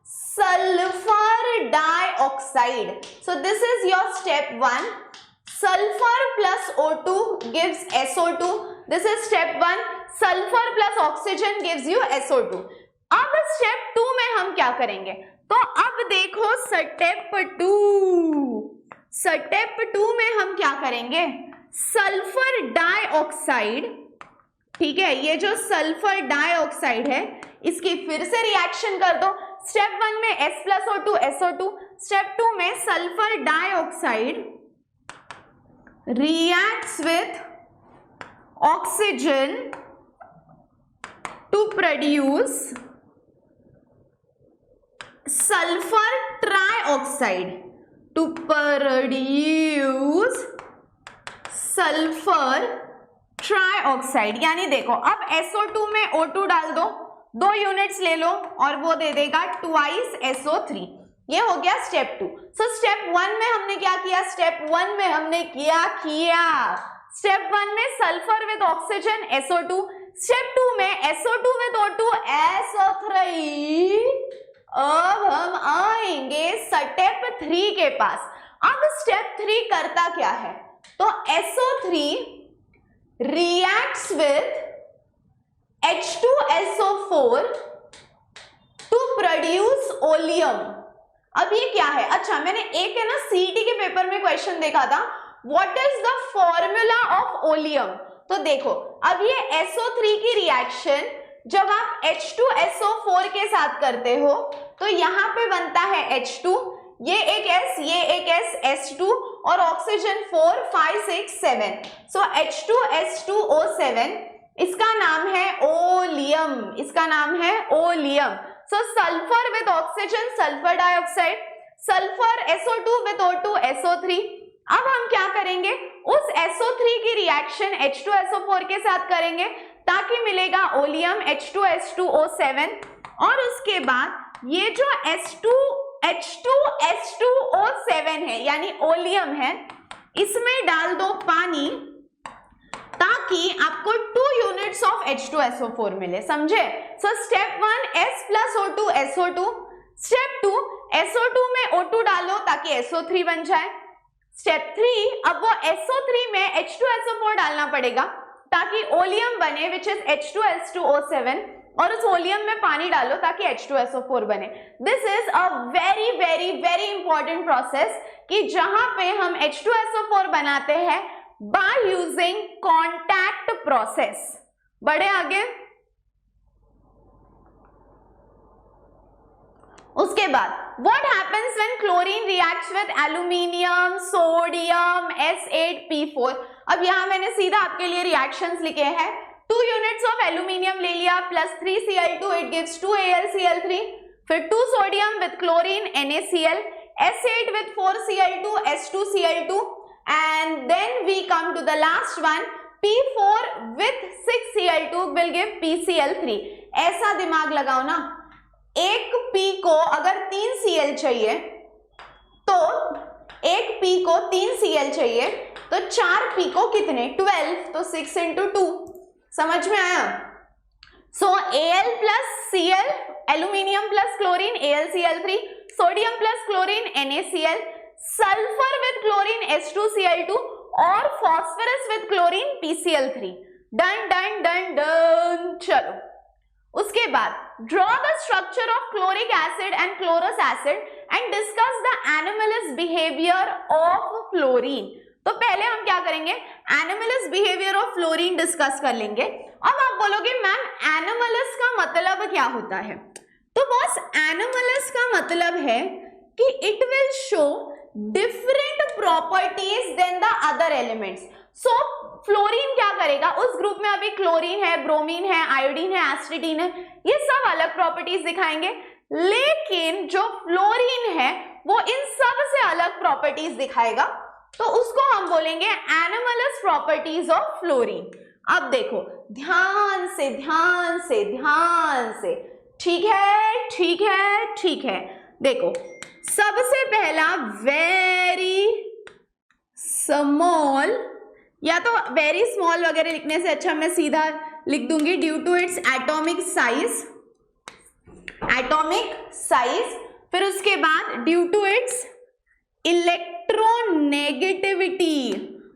sulphur dioxide. So this is your step 1. Sulfur plus O2 gives SO2. This is step 1. Sulfur plus oxygen gives you SO2. अब step 2 में हम क्या करेंगे? तो अब देखो स्टेप 2 में हम क्या करेंगे? Sulphur dioxide. ठीक है, ये जो सल्फर डाइऑक्साइड है इसकी फिर से रिएक्शन कर दो. स्टेप 1 में S plus O2 SO2. Step 2 में sulphur dioxide reacts with oxygen to produce sulfur trioxide. यानी देखो, अब SO2 में O2 डाल दो, 2 यूनिट्स ले लो और वो दे देगा ट्वाइस SO3. ये हो गया स्टेप 2. सो स्टेप 1 में हमने क्या किया? स्टेप 1 में हमने किया स्टेप 1 में sulphur with oxygen SO2. Step 2 में SO2 विद O2 SO3. अब हम आएंगे स्टेप 3 के पास. अब स्टेप 3 करता क्या है? तो SO3 reacts with H2SO4 to produce oleum. अब ये क्या है? अच्छा, मैंने एक है ना सीईटी के पेपर में क्वेश्चन देखा था, what is the formula of oleum. तो देखो, अब ये SO3 की रिएक्शन जब आप H2SO4 के साथ करते हो तो यहाँ पे बनता है H2, ये एक S, ये एक S, S2 और ऑक्सीजन 4, 5, 6, 7. सो H2S2O7, इसका नाम है ओलियम. इसका नाम है oleum. So sulfur with oxygen, sulfur dioxide, sulfur SO2 with O2 SO3. अब हम क्या करेंगे, उस SO3 की रिएक्शन H2SO4 के साथ करेंगे ताकि मिलेगा ओलियम H2H2O7 और उसके बाद ये जो H2H2O7 है यानी ओलियम है, इसमें डाल दो पानी ताकि आपको 2 यूनिट्स ऑफ H2SO4 मिले, समझे। So step 1 S plus O2 SO2, step 2 SO2 में O2 डालो ताकि SO3 बन जाए, स्टेप 3 अब वो SO3 में H2SO4 डालना पड़ेगा ताकि ओलियम बने विच इज H2H2O7 और उस ओलियम में पानी डालो ताकि H2SO4 बने। This is a very very very important process कि जहां पे हम H2SO4 बनाते हैं बाय यूजिंग कॉन्टैक्ट प्रोसेस। बढ़े आगे। उसके बाद what happens when chlorine reacts with aluminium, sodium, S8P4। अब यहां मैंने सीधा आपके लिए रिएक्शंस लिखे हैं। 2 यूनिट्स ऑफ एल्यूमिनियम ले लिया plus 3Cl2 it gives 2AlCl3, फिर 2 sodium with chlorine NaCl, S8 with 4Cl2 S2Cl2 and then we come to the last one P4 with 6Cl2 will give PCl3। ऐसा दिमाग लगाओ ना, एक P को अगर 3Cl चाहिए तो एक P को 3Cl चाहिए तो 4 P को कितने 12, तो 6 into 2, समझ में आया। So Al plus Cl aluminium plus chlorine AlCl3, sodium plus chlorine NaCl, sulphur with chlorine H2Cl2 और phosphorus with chlorine PCl3। Done done done done. चलो उसके बाद draw the structure of chloric acid and chlorous acid and discuss the anomalous behaviour of fluorine. तो पहले हम क्या करेंगे, anomalous behaviour of fluorine discuss कर लेंगे। अब आप बोलोगे मैम एनिमलस का मतलब क्या होता है, तो बॉस एनिमलस का मतलब है कि it will show different properties than the other elements. So fluorine क्या करेगा, उस ग्रुप में अभी क्लोरीन है, ब्रोमीन है, आयोडीन है, एस्ट्रिटीन है, ये सब अलग प्रॉपर्टीज दिखाएंगे, लेकिन जो फ्लोरीन है वो इन सब से अलग प्रॉपर्टीज दिखाएगा, तो उसको हम बोलेंगे एनिमलस प्रॉपर्टीज ऑफ फ्लोरीन। अब देखो ध्यान से ध्यान से ध्यान से, ठीक है ठीक है ठीक है। देखो सबसे पहला वेरी स्मॉल, या तो वेरी स्मॉल वगैरह लिखने से अच्छा मैं सीधा लिख दूंगी due to its atomic size, atomic size, फिर उसके बाद due to its electronegativity.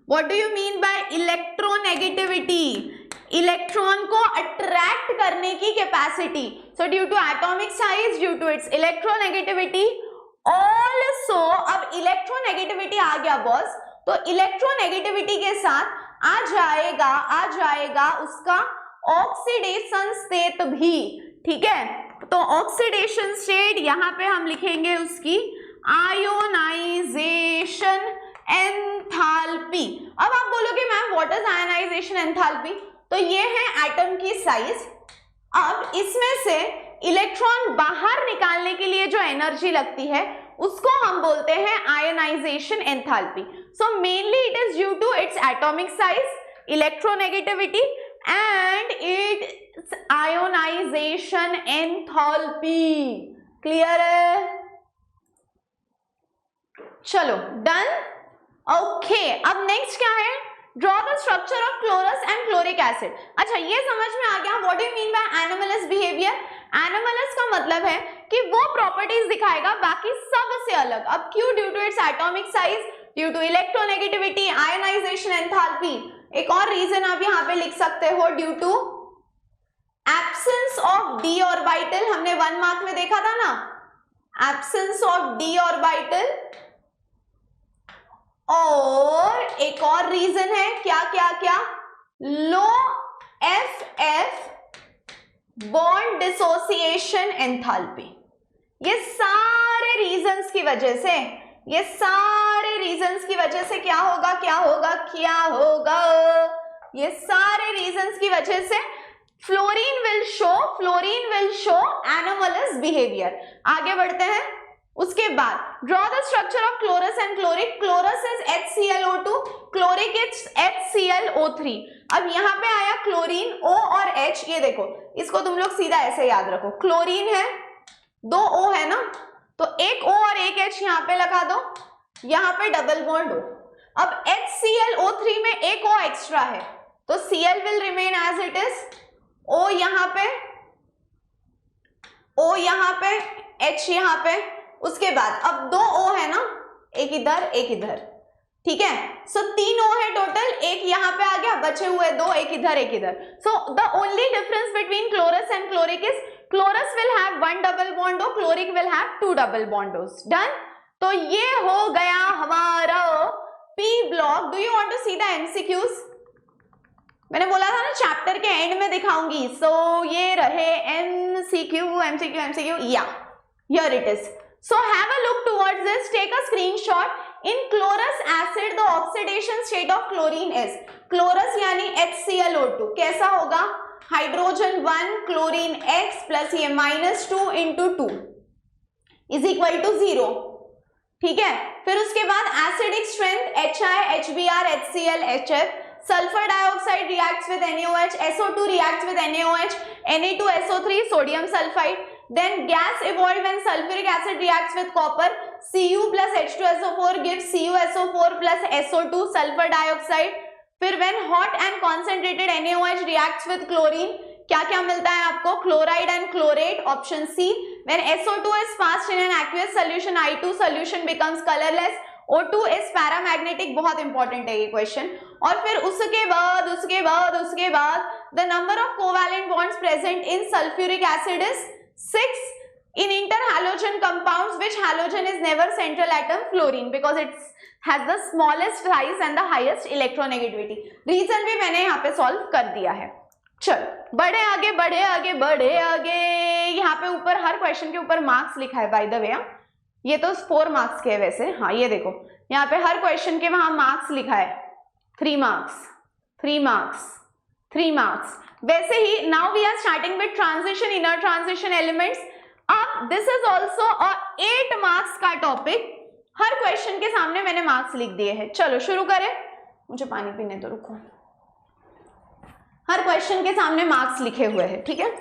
What do you mean by electronegativity, electron को अट्रैक्ट करने की capacity. So due to atomic size, due to its electronegativity also. अब इलेक्ट्रोनेगेटिविटी आ गया boss, तो इलेक्ट्रोनेगेटिविटी के साथ आ जाएगा उसका ऑक्सीडेशन स्टेट भी, ठीक है। तो ऑक्सीडेशन स्टेट यहां पे हम लिखेंगे उसकी आयोनाइजेशन एंथैल्पी। अब आप बोलोगे ma'am what is ionisation enthalpy, तो ये है एटम की साइज। अब इसमें से इलेक्ट्रॉन बाहर निकालने के लिए जो एनर्जी लगती है उसको हम बोलते हैं ionization enthalpy. So mainly it is due to its atomic size, electronegativity and its ionization enthalpy. Clear है? चलो डन, ओके। अब नेक्स्ट क्या है, draw the structure of chlorous and chloric acid. अच्छा ये समझ में आ गया what you mean by anomalous behaviour. Anomalous का मतलब है कि वो प्रॉपर्टीज दिखाएगा बाकी सबसे अलग। अब क्यों, due to its atomic size, due to electronegativity, ionization enthalpy. एक और रीजन आप यहाँ पे लिख सकते हो, due to absence of D orbital. हमने 1 मार्क में देखा था ना, एब्सेंस ऑफ डी ऑर्बिटल। और एक और रीजन है, क्या क्या क्या, लो FF बॉन्ड डिसोसिएशन एंथैल्पी। ये सारे रीजंस की वजह से, ये सारे रीजंस की वजह से क्या होगा क्या होगा क्या होगा, ये सारे रीजंस की वजह से fluorine will show anomalous behaviour. आगे बढ़ते हैं। उसके बाद draw the structure of chlorous and chloric. Chlorous is HClO2, chloric is HClO3. अब यहाँ पे आया क्लोरीन, O और H. ये देखो, इसको तुम लोग सीधा ऐसे याद रखो. क्लोरीन है, 2 O है ना, तो एक O और एक H यहाँ पे लगा दो, यहाँ पे डबल बॉन्ड हो. अब HClO3 में एक O एक्स्ट्रा है, तो Cl will remain as it is. O यहाँ पे, O यहाँ पे, H यहाँ पे. उसके बाद अब 2 O है ना, एक इधर एक इधर. ठीक है, सो 3 O है टोटल, एक यहाँ पे आ गया, बचे हुए 2, एक इधर एक इधर. So the only difference between chlorous and chloric is chlorous will have 1 double bond, chloric will have 2 double bonds. Done. तो ये हो गया हमारा P block. Do you want to see the MCQs? मैंने बोला था ना चैप्टर के एंड में दिखाऊंगी. सो ये रहे MCQ. या here it is. So have a look towards this. Take a screenshot. In chlorous acid, the oxidation state of chlorine is chlorus यानी HClO2. कैसा होगा? हाइड्रोजन 1 क्लोरीन X प्लस ये -2 into 2 is equal to 0. ठीक है. फिर उसके बाद acidic strength HI, HBr, HCl, HF. Sulphur dioxide reacts with NaOH, SO2 reacts with NaOH, Na2SO3, sodium sulfide. Then gas evolved when sulfuric acid reacts with copper. Cu plus H2SO4 gives CuSO4 plus SO2, sulfur dioxide. फिर when hot and concentrated NaOH reacts with chlorine, क्या क्या मिलता है आपको? Chloride and chlorate, option C. When SO2 is passed in an aqueous solution, I2 solution becomes colorless. O2 is paramagnetic. बहुत important है ये question. और फिर उसके बाद the number of covalent bonds present in sulfuric acid is 6. In interhalogen compounds, which halogen is never central atom? Fluorine, because it has the smallest size and the highest electronegativity. Reason भी मैंने यहाँ पे solve कर दिया है. चलो बढ़े आगे. यहाँ पे ऊपर हर क्वेश्चन के ऊपर मार्क्स लिखा है बाय द वे. ये तो 4 मार्क्स के है वैसे. हाँ ये देखो, यहाँ पे हर क्वेश्चन के वहां मार्क्स लिखा है. 3 मार्क्स. वैसे ही now we are starting with transition, inner transition elements. अब दिस इज ऑल्सो 8 मार्क्स का टॉपिक. हर क्वेश्चन के सामने मैंने मार्क्स लिख दिए हैं. चलो शुरू करें. मुझे पानी पीने दो, रुको. हर क्वेश्चन के सामने मार्क्स लिखे हुए हैं. ठीक है,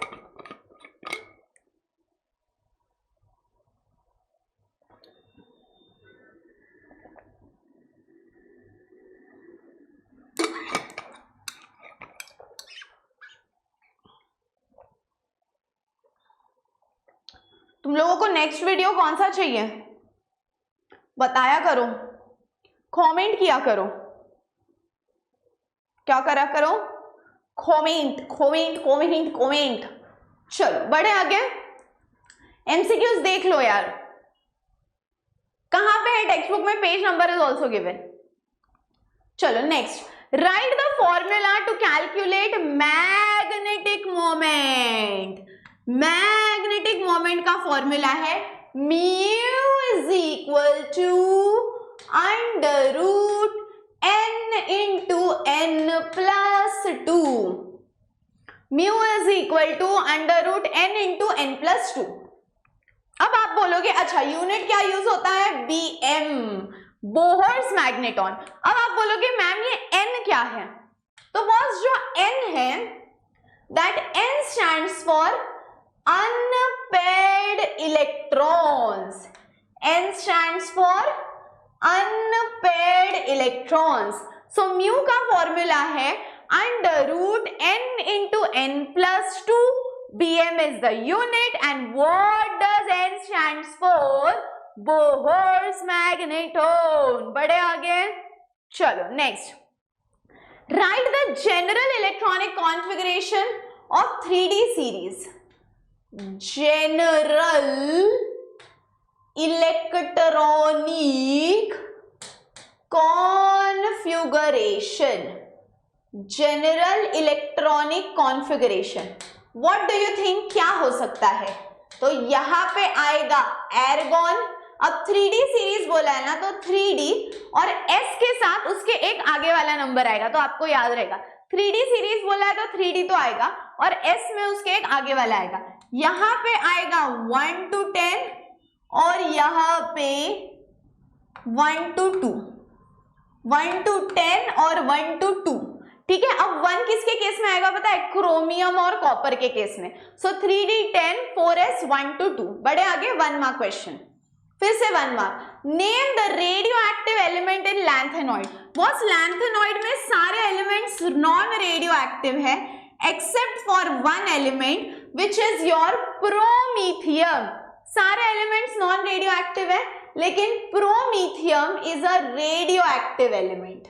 तुम लोगों को नेक्स्ट वीडियो कौन सा चाहिए बताया करो, कमेंट किया करो. क्या करा करो? कमेंट. चलो बढ़े आगे. MCQs देख लो यार. कहां पे है टेक्स्ट बुक में? Page number is also given. चलो next. Right the formula to calculate magnetic moment. Magnetic moment का फॉर्मूला है mu is equal to √n into n plus 2. Mu is equal to √n into n plus 2. अब आप बोलोगे अच्छा unit क्या use होता है? BM, Bohr's magneton. अब आप बोलोगे मैम ये n क्या है? तो बॉस जो n है, that n stands for unpaired electrons. N stands for unpaired electrons. So mu का फॉर्मूला है √n into n plus 2. Bm is the unit and what does n stands for? Bohr's magneton. बढ़े आगे. चलो next. Write the general electronic configuration of 3D series. General electronic configuration. General electronic configuration. What do you think क्या हो सकता है? तो यहाँ पे आएगा एर्गॉन. अब 3D सीरीज बोला है ना, तो 3D और S के साथ उसके एक आगे वाला नंबर आएगा, तो आपको याद रहेगा. 3D सीरीज बोला है तो 3D तो आएगा और S में उसके एक आगे वाला आएगा. यहाँ पे आएगा 1 to 10 और यहाँ पे 1 to 2, 1 to 10 और 1 to 2, ठीक है। अब 1 किसके केस में आएगा पता है? क्रोमियम और कॉपर के केस में। सो 3d10 4s 1 to 2, बड़े आगे 1 मार्क क्वेश्चन। फिर से 1 mark. Name the radioactive element in lanthanoid. Boss lanthanoid में सारे एलिमेंट्स नॉन रेडियो एक्टिव है except for one element which is your promethium. सारे एलिमेंट्स नॉन रेडियो एक्टिव है लेकिन promethium is a radioactive element.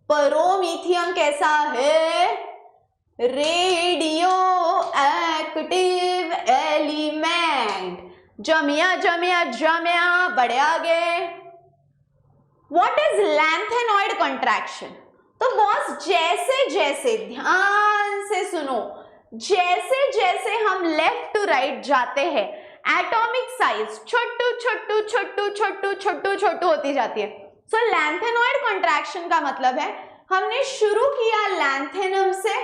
Promethium कैसा है? Radioactive element. जमिया जमिया जमिया, बड़े आगे। What is lanthanoid contraction? तो बॉस जैसे जैसे, ध्यान से सुनो, जैसे जैसे हम लेफ्ट टू राइट जाते हैं एटॉमिक साइज छोटू छोटू छोटू छोटू छोटू छोटू होती जाती है। सो लैंथेनॉइड कॉन्ट्रैक्शन का मतलब है हमने शुरू किया लैंथेनम से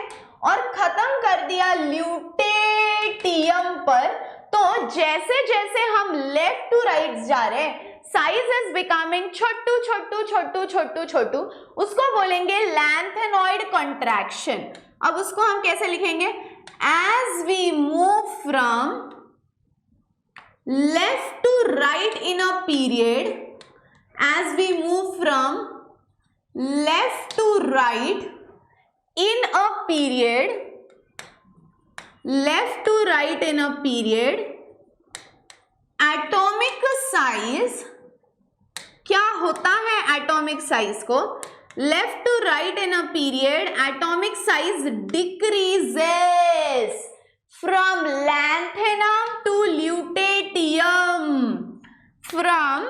और खत्म कर दिया ल्यूटेटियम पर। तो जैसे जैसे हम लेफ्ट टू राइट जा रहे हैं साइज इज बिकमिंग छोटू छोटू छोटू छोटू छोटू, उसको बोलेंगे लैंथेनॉइड कॉन्ट्रैक्शन। अब उसको हम कैसे लिखेंगे? As we move from left to right in a period, as we move from left to right in a period, left to right in a period, atomic size क्या होता है? एटॉमिक साइज को left to right in a period atomic size decreases from lanthanum to lutetium, from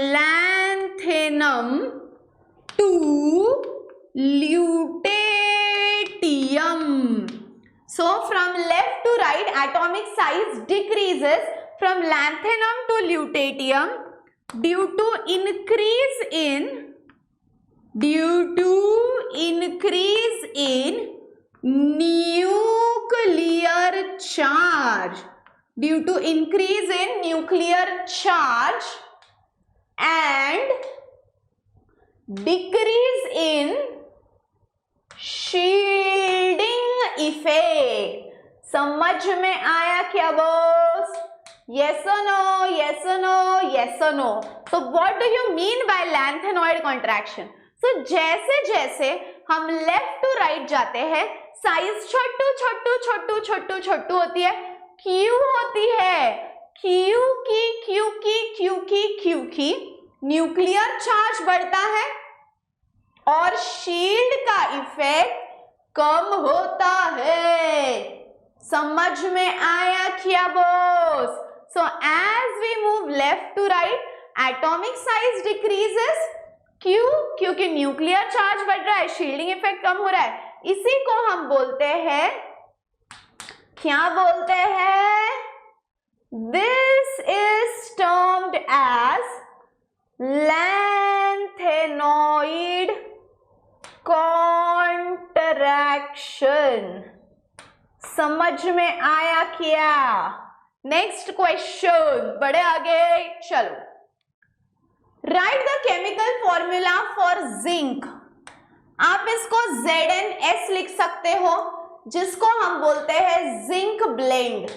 lanthanum to lutetium. So from left to right atomic size decreases from lanthanum to lutetium due to increase in nuclear charge, due to increase in nuclear charge and decrease in shielding effect. समझ में आया क्या boss? Yes or no? Yes or no? Yes or no? So what do you mean by lantanoid contraction? So जैसे जैसे हम left to right जाते हैं size छोटू छोटू छोटू छोटू छोटू होती है। क्यों होती है? क्योंकि न्यूक्लियर चार्ज बढ़ता है और शील्ड का इफेक्ट कम होता है। समझ में आया क्या boss? So as we move left to right atomic size decreases। क्यों? क्योंकि न्यूक्लियर चार्ज बढ़ रहा है, शील्डिंग इफेक्ट कम हो रहा है। इसी को हम बोलते हैं, क्या बोलते हैं? This is termed as lantanoid contraction। समझ में आया क्या? नेक्स्ट क्वेश्चन, बड़े आगे चलो। Right the chemical formula for zinc. आप इसको ZnS लिख सकते हो जिसको हम बोलते हैं जिंक ब्लेंड।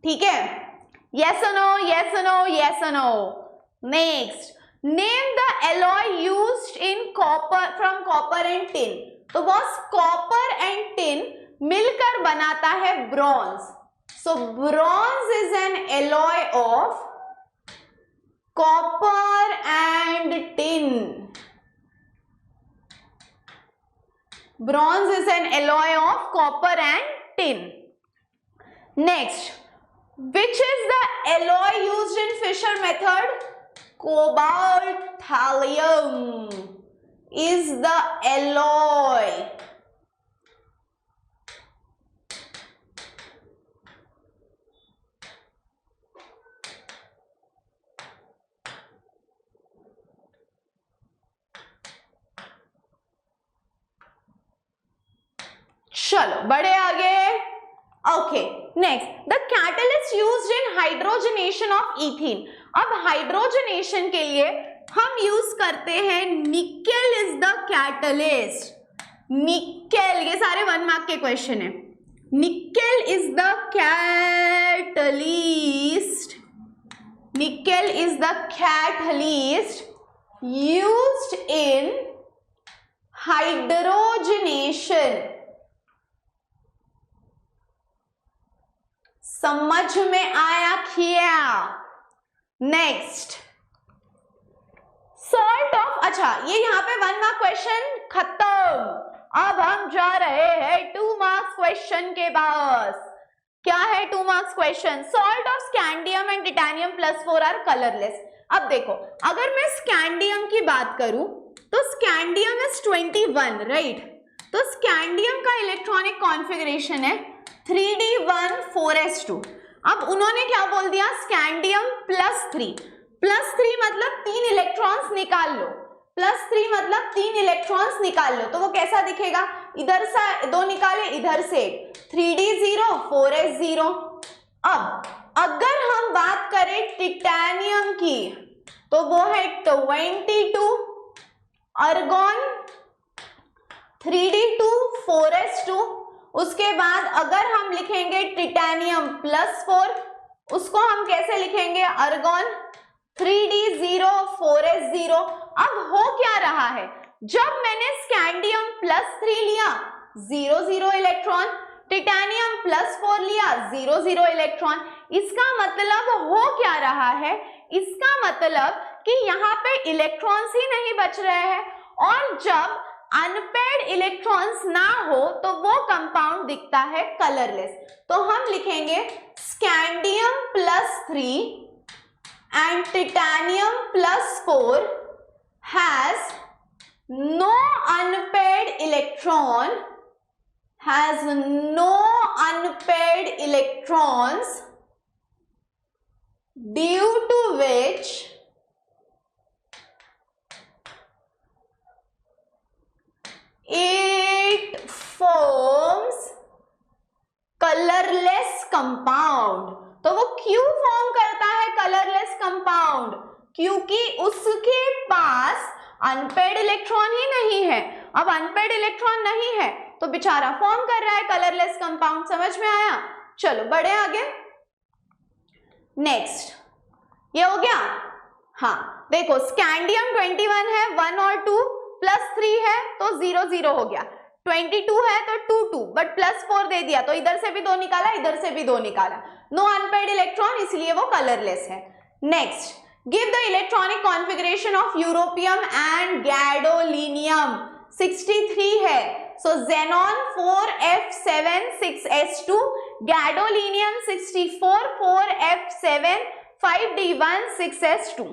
ठीक है? यस और नो? यस और नो? यस और no? Next, name the alloy used in copper from copper and tin. तो बॉस कॉपर एंड टिन मिलकर बनाता है bronze. So bronze is an alloy of copper and tin. Bronze is an alloy of copper and tin. Next, which is the alloy used in Fisher method? Cobalt thallium is the alloy. चलो बढ़े आगे। Okay next, the catalyst used in hydrogenation of ethene. अब hydrogenation के लिए हम use करते हैं nickel is the catalyst. Nickel, ये सारे 1 मार्क के क्वेश्चन है। Nickel is the catalyst, nickel is the catalyst used in hydrogenation। समझ में आया क्या? नेक्स्ट, सॉल्ट ऑफ, अच्छा ये यहाँ पे 1 मार्क क्वेश्चन खत्म। अब हम जा रहे हैं 2 मार्क्स क्वेश्चन के पास। क्या है 2 marks question? Salt of scandium and titanium +4 are colourless. अब देखो, अगर मैं स्कैंडियम की बात करूं तो स्कैंडियम इज 21, राइट? तो स्कैंडियम का इलेक्ट्रॉनिक कॉन्फ़िगरेशन है 3d1 4s2। अब उन्होंने क्या बोल दिया? स्कैंडियम +3 मतलब 3 इलेक्ट्रॉन्स निकाल लो, +3 मतलब 3 इलेक्ट्रॉन्स निकाल लो। तो वो कैसा दिखेगा? इधर से 2 निकाले, इधर से 3d0 4s0। अब अगर हम बात करें टिटेनियम की तो वो है 22 अर्गॉन 3d2 4s2। उसके बाद अगर हम लिखेंगे टिटेनियम +4, उसको हम कैसे लिखेंगे? अर्गॉन 3d0 4s0। अब हो क्या रहा है? जब मैंने स्कैंडियम +3 लिया 0 0 इलेक्ट्रॉन, टिटेनियम +4 लिया 0 0 इलेक्ट्रॉन। इसका मतलब हो क्या रहा है? इसका मतलब कि यहाँ पे इलेक्ट्रॉन्स ही नहीं बच रहे हैं, और जब अनपेयर्ड इलेक्ट्रॉन्स ना हो तो वो कंपाउंड दिखता है कलरलेस। तो हम लिखेंगे scandium +3 and titanium +4 has no unpaired electron, has no unpaired electrons, due to which it forms colorless compound। तो वो क्यों फॉर्म करता है कलरलेस कंपाउंड? क्योंकि उसके पास अनपेयर्ड इलेक्ट्रॉन ही नहीं है। अब अनपेयर्ड इलेक्ट्रॉन नहीं है तो बेचारा फॉर्म कर रहा है कलरलेस कंपाउंड। समझ में आया? चलो बढ़े आगे। नेक्स्ट, ये हो गया। हाँ देखो, स्कैंडियम 21 है, 1 और 2 +3 है तो 0 0 हो गया, 22 है तो 2 2, बट +4 दे दिया तो इधर से भी 2 निकाला, इधर से भी 2 निकाला, नो अनपेयर्ड इलेक्ट्रॉन, इसलिए वो कलरलेस है। Next, give the electronic configuration of europium and gadolinium. 63 है, सो xenon 4f7 6s2, gadolinium 64 4f7 5d1 6s2।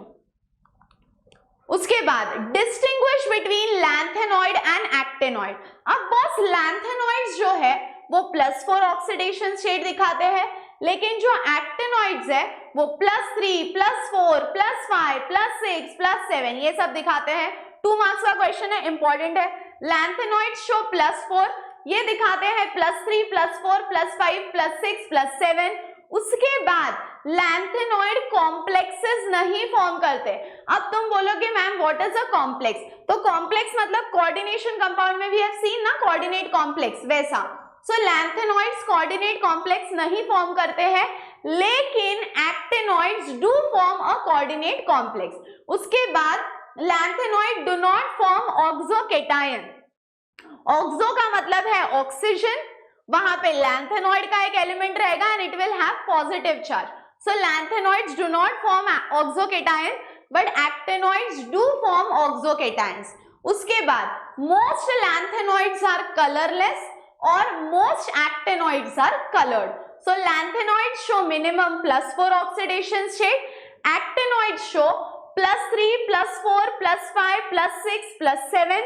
उसके बाद distinguish between lanthanoid and actinoid. अब बॉस लैंथेनॉइड्स जो है वो +4 ऑक्सीडेशन स्टेट दिखाते हैं, लेकिन जो एक्टेनॉइड्स है वो +3 +4 +5 +6 +7 ये सब दिखाते हैं। 2 मार्क्स का क्वेश्चन है, इंपॉर्टेंट है। लैंथेनॉइड्स शो +4, ये दिखाते हैं +3 +4 +5 +6 +7। उसके बाद लैंथेनॉइड कॉम्प्लेक्सेस नहीं फॉर्म करते। अब तुम बोलोगे ma'am what is a complex? तो कॉम्प्लेक्स मतलब कोऑर्डिनेशन कंपाउंड में भी हैव सीन ना, कोऑर्डिनेट कॉम्प्लेक्स, वैसा। सो लैंथेनॉइड्स कोऑर्डिनेट कॉम्प्लेक्स नहीं फॉर्म करते हैं, लेकिन actinoids do form a coordinate complex. उसके बाद lanthanoid do not form oxocation. Oxo का मतलब है ऑक्सीजन, वहां पे लैंथेनॉइड का एक एलिमेंट रहेगा and it will have positive charge. So lanthanoids do not form oxocation but actinoids do form oxocations. उसके बाद मोस्ट लैंथेनॉइड्स आर कलरलेस और most actinoids are coloured. So lanthanoids show minimum +4 oxidation state, actinoids show +3 +4 +5 +6 +7।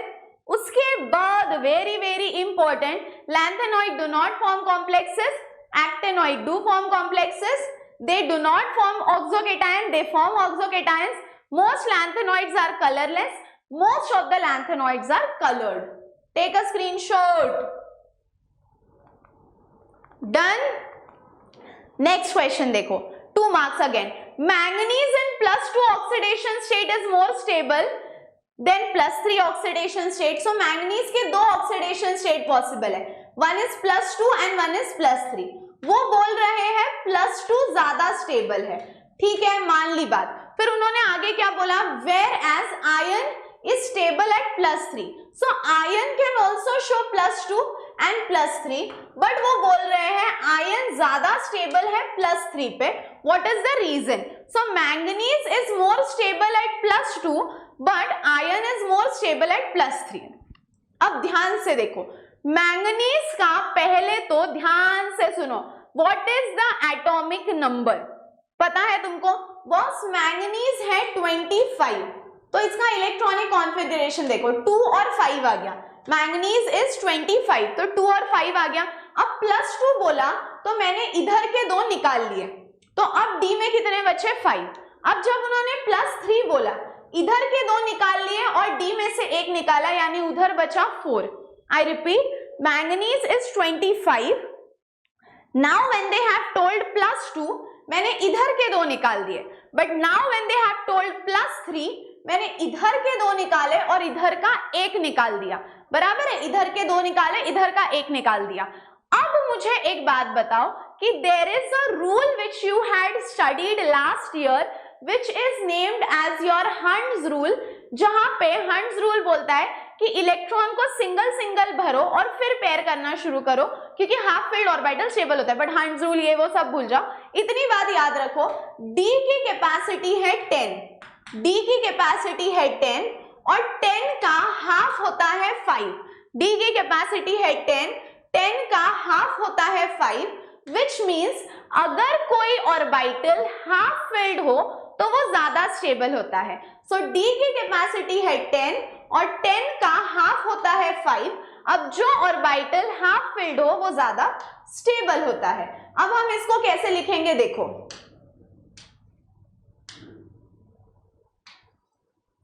उसके बाद very very important, lanthanoid do not form complexes, actinoid do form complexes, they do not form oxocation, they form oxocations. Most lanthanoids are colourless, most of the lanthanoids are coloured. Take a screenshot. Done. Next question देखो, 2 marks again. Manganese in +2 oxidation state is more stable than +3 oxidation state. So manganese के 2 oxidation state possible है, one is +2 and one is +3। वो बोल रहे हैं +2 ज्यादा stable है, ठीक है, मान ली बात। फिर उन्होंने आगे क्या बोला, whereas iron is stable at +3। So iron can also show +2 and +3, but वो बोल रहे हैं आयरन ज्यादा स्टेबल है +3 पे। What is the reason? So manganese is more stable at +2 but iron is more stable at +3। अब ध्यान से देखो, मैंगनीज का पहले तो ध्यान से सुनो, what is the atomic number पता है तुमको? बॉस मैंगनीज है 25, तो इसका इलेक्ट्रॉनिक कॉन्फ़िगरेशन देखो 2 और 5 आ गया। मैंगनीज इज 25, तो 2 और 5 आ गया। अब +2 बोला तो मैंने इधर के 2 निकाल लिए, तो अब डी में कितने बचे? 5। अब जब उन्होंने +3 बोला, इधर के 2 निकाल लिए और डी में से 1 निकाला, यानी उधर बचा 4। I repeat, manganese is 25। Now when they have told +2, मैंने इधर के 2 निकाल दिए, but now when they have told +3, मैंने इधर के 2 निकाले और इधर का 1 निकाल दिया। बराबर है, इधर के 2 निकाले, इधर का 1 निकाल दिया। अब मुझे एक बात बताओ कि there is a rule which you had studied last year which is named as your Hund's rule, जहां पे हंट्स रूल बोलता है कि इलेक्ट्रॉन को सिंगल सिंगल भरो और फिर पेयर करना शुरू करो, क्योंकि हाफ फील्ड ऑर्बिटल स्टेबल होता है। बट हंट्स रूल ये वो सब भूल जाओ, इतनी बात याद रखो, डी की कैपेसिटी है 10, डी की कैपेसिटी है 10 और 10 का हाफ होता है 5। डी की कैपेसिटी है 10, 10 का हाफ होता है 5, विच मीन्स अगर कोई ऑर्बिटल हाफ फिल्ड हो तो वो ज्यादा स्टेबल होता है। सो डी की कैपेसिटी है 10 और 10 का हाफ होता है 5। अब जो ऑर्बिटल हाफ फिल्ड हो वो ज्यादा स्टेबल होता है। अब हम इसको कैसे लिखेंगे देखो,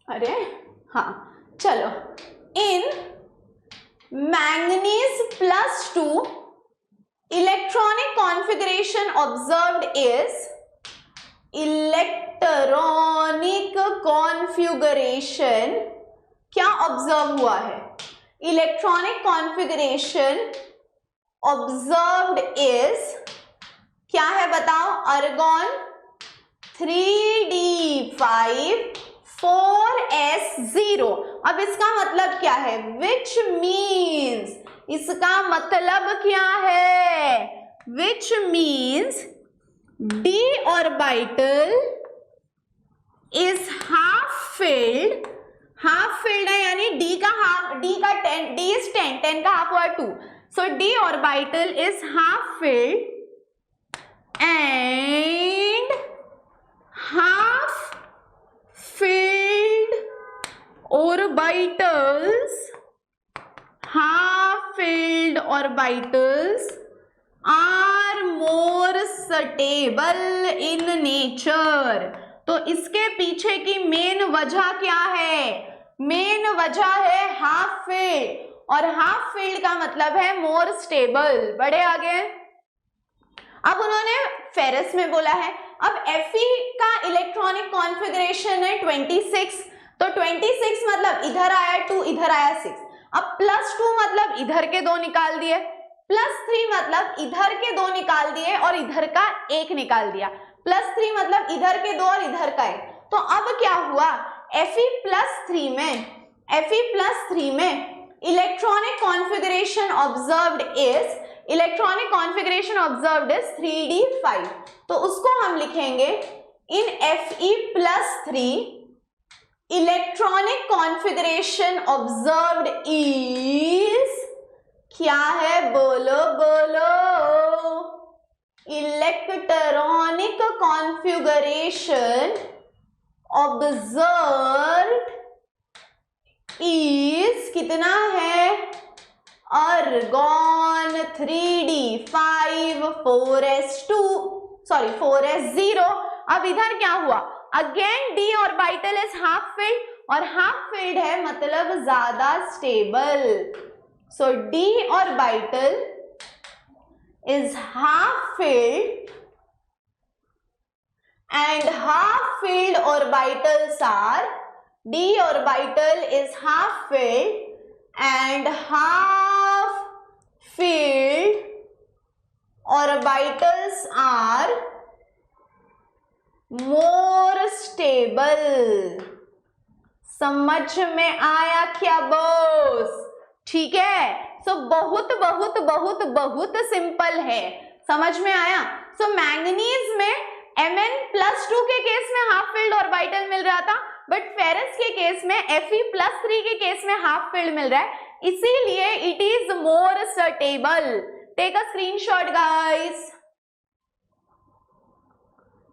अरे हाँ चलो, in manganese +2 electronic configuration observed is, electronic configuration क्या ऑब्जर्व हुआ है? इलेक्ट्रॉनिक कॉन्फ़िगरेशन ऑब्जर्व्ड इज क्या है बताओ? अर्गॉन 3d5 4s0। अब इसका मतलब क्या है? विच मीन्स, इसका मतलब क्या है? Which means d orbital is half filled, half filled है यानी d का हाफ, d का 10, d इज 10, 10 का हाफ हुआ 2, सो d orbital is half filled and half filled orbitals, half filled orbitals are more stable in nature। तो इसके पीछे की मेन वजह क्या है? मेन वजह है हाफ फील्ड, और हाफ फील्ड का मतलब है मोर स्टेबल। बढ़े आगे। अब उन्होंने फेरस में बोला है, अब Fe का इलेक्ट्रॉनिक कॉन्फ़िगरेशन है 26, तो 26 मतलब इधर आया 2, इधर आया 6। अब +2 मतलब इधर के 2 निकाल दिए, +3 मतलब इधर के 2 निकाल दिए और इधर का 1 निकाल दिया, +3 मतलब इधर के 2 और इधर का 1। तो अब क्या हुआ? Fe+3 में electronic configuration observed is, electronic configuration observed is 3d5, तो उसको हम लिखेंगे इन Fe+3 electronic configuration observed is क्या है? बोलो बोलो। इलेक्ट्रॉनिक कॉन्फ़िगरेशन ऑब्जर्व्ड इज कितना है? अर्गॉन 3d5 4s2 सॉरी 4s0। अब इधर क्या हुआ? Again d orbital is half field और हाफ फील्ड है मतलब ज्यादा stable, so d orbital is half filled and half filled orbitals are, d orbital is half filled and half filled orbitals are more stable. समझ में आया क्या boss? ठीक है, सो बहुत बहुत बहुत बहुत सिंपल है, समझ में आया? सो मैंगनीज में Mn+2 के केस में हाफ फील्ड ऑर्बिटल मिल रहा था, बट फेरस के केस में Fe+3 के केस में हाफ फील्ड मिल रहा है, इसीलिए it is more stable. Take a screenshot guys.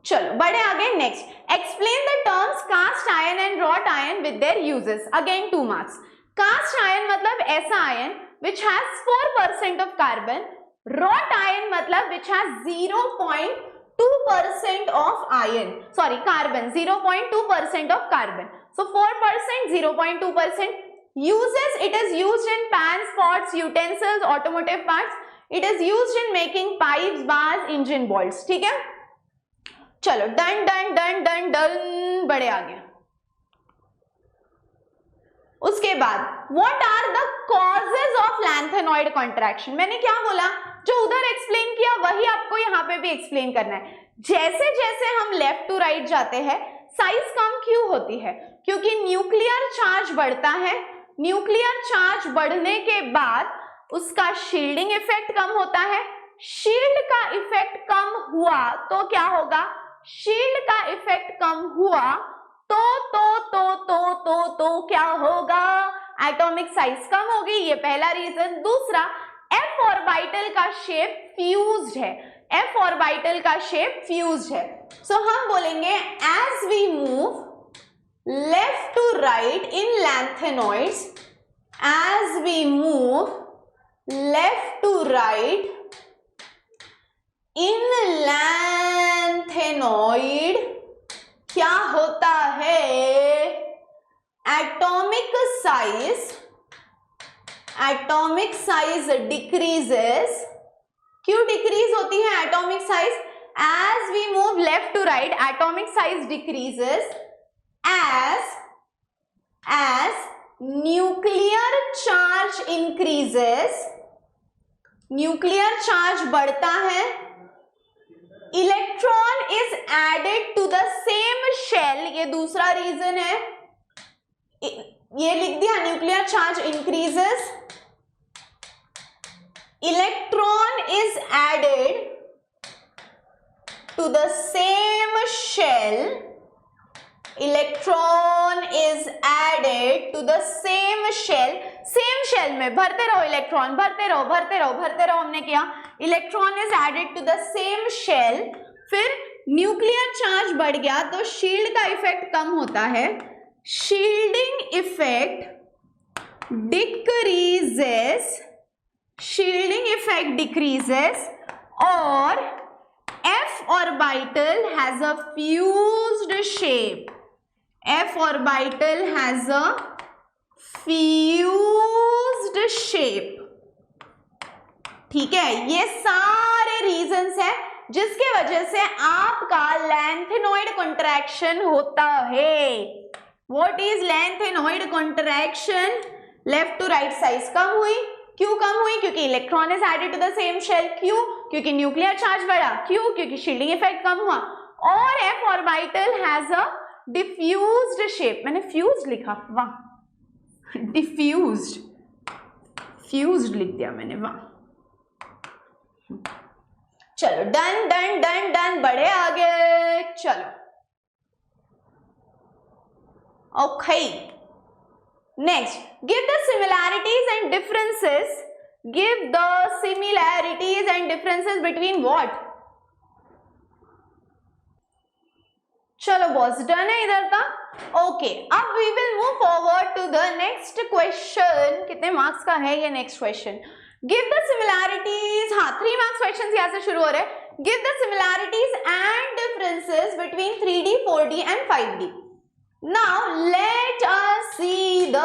चलो बढ़े आगे. Next, explain the terms cast iron and wrought iron with their uses. Again 2 marks. Cast iron मतलब ऐसा iron which has 4% of carbon. Wrought iron मतलब which has 0.2% of iron, sorry carbon, 0.2% of carbon. So 4%, 0.2%. Uses, it is used in pans, pots, utensils, automotive parts. It is used in making pipes, bars, engine bolts. ठीक है, चलो done done done done done. बढ़े आगे. उसके बाद what are the causes of lanthanoid contraction? मैंने क्या बोला, जो उधर एक्सप्लेन किया वही आपको यहाँ पे भी एक्सप्लेन करना है. जैसे जैसे हम लेफ्ट टू राइट जाते हैं साइज कम क्यों होती है? क्योंकि न्यूक्लियर चार्ज बढ़ता है. न्यूक्लियर चार्ज बढ़ने के बाद उसका शील्डिंग इफेक्ट कम होता है. शील्ड का इफेक्ट कम हुआ तो क्या होगा? शील्ड का इफेक्ट कम हुआ तो क्या होगा? एटॉमिक साइज कम होगी. ये पहला रीजन. दूसरा, f ऑर्बिटल का शेप फ्यूज्ड है. f ऑर्बिटल का शेप फ्यूज्ड है. सो हम बोलेंगे as we move left to right in lanthanoids, as we move left to right in lanthanoid, क्या होता है? atomic size decreases. क्यों डिक्रीज होती है atomic size? as we move left to right atomic size decreases as nuclear charge increases. Nuclear charge बढ़ता है. Electron is added to the same shell. ये दूसरा रीजन है. ये लिख दिया, nuclear charge increases, electron is added to the same shell. Electron is added to the same shell. Same shell में भरते रहो इलेक्ट्रॉन, भरते रहो भरते रहो भरते रहो. हमने किया electron is added to the same shell. फिर न्यूक्लियर चार्ज बढ़ गया तो शील्ड का इफेक्ट कम होता है. Shielding effect decreases. Shielding effect decreases और f orbital has a fused shape. f orbital has a fused shape. ठीक है, ये सारे रीजंस है जिसके वजह से आपका लैंथेनॉइड कॉन्ट्रैक्शन होता है. What is lanthanoid contraction? Left to right size कम हुई. क्यों कम हुई? क्योंकि electron is added to the same shell. क्यों? क्योंकि न्यूक्लियर चार्ज बढ़ा. क्यों? क्योंकि शील्डिंग इफेक्ट कम हुआ. और f orbital has a diffused shape. मैंने फ्यूज्ड लिखा, वाह, डिफ्यूज्ड, फ्यूज्ड लिख दिया मैंने, वाह. चलो डन डन डन डन. बढ़े आगे. चलो okay. Next, give the similarities and differences. Give the similarities and differences between what? चलो बॉस डन है इधर तक. ओके, अब we will move forward to the next question. कितने मार्क्स का है ये next question? Give the similarities. हाँ, 3 मार्क्स क्वेश्चन यहां से शुरू हो रहे हैं. Give the similarities and differences between 3D, 4D and 5D. Now let us see the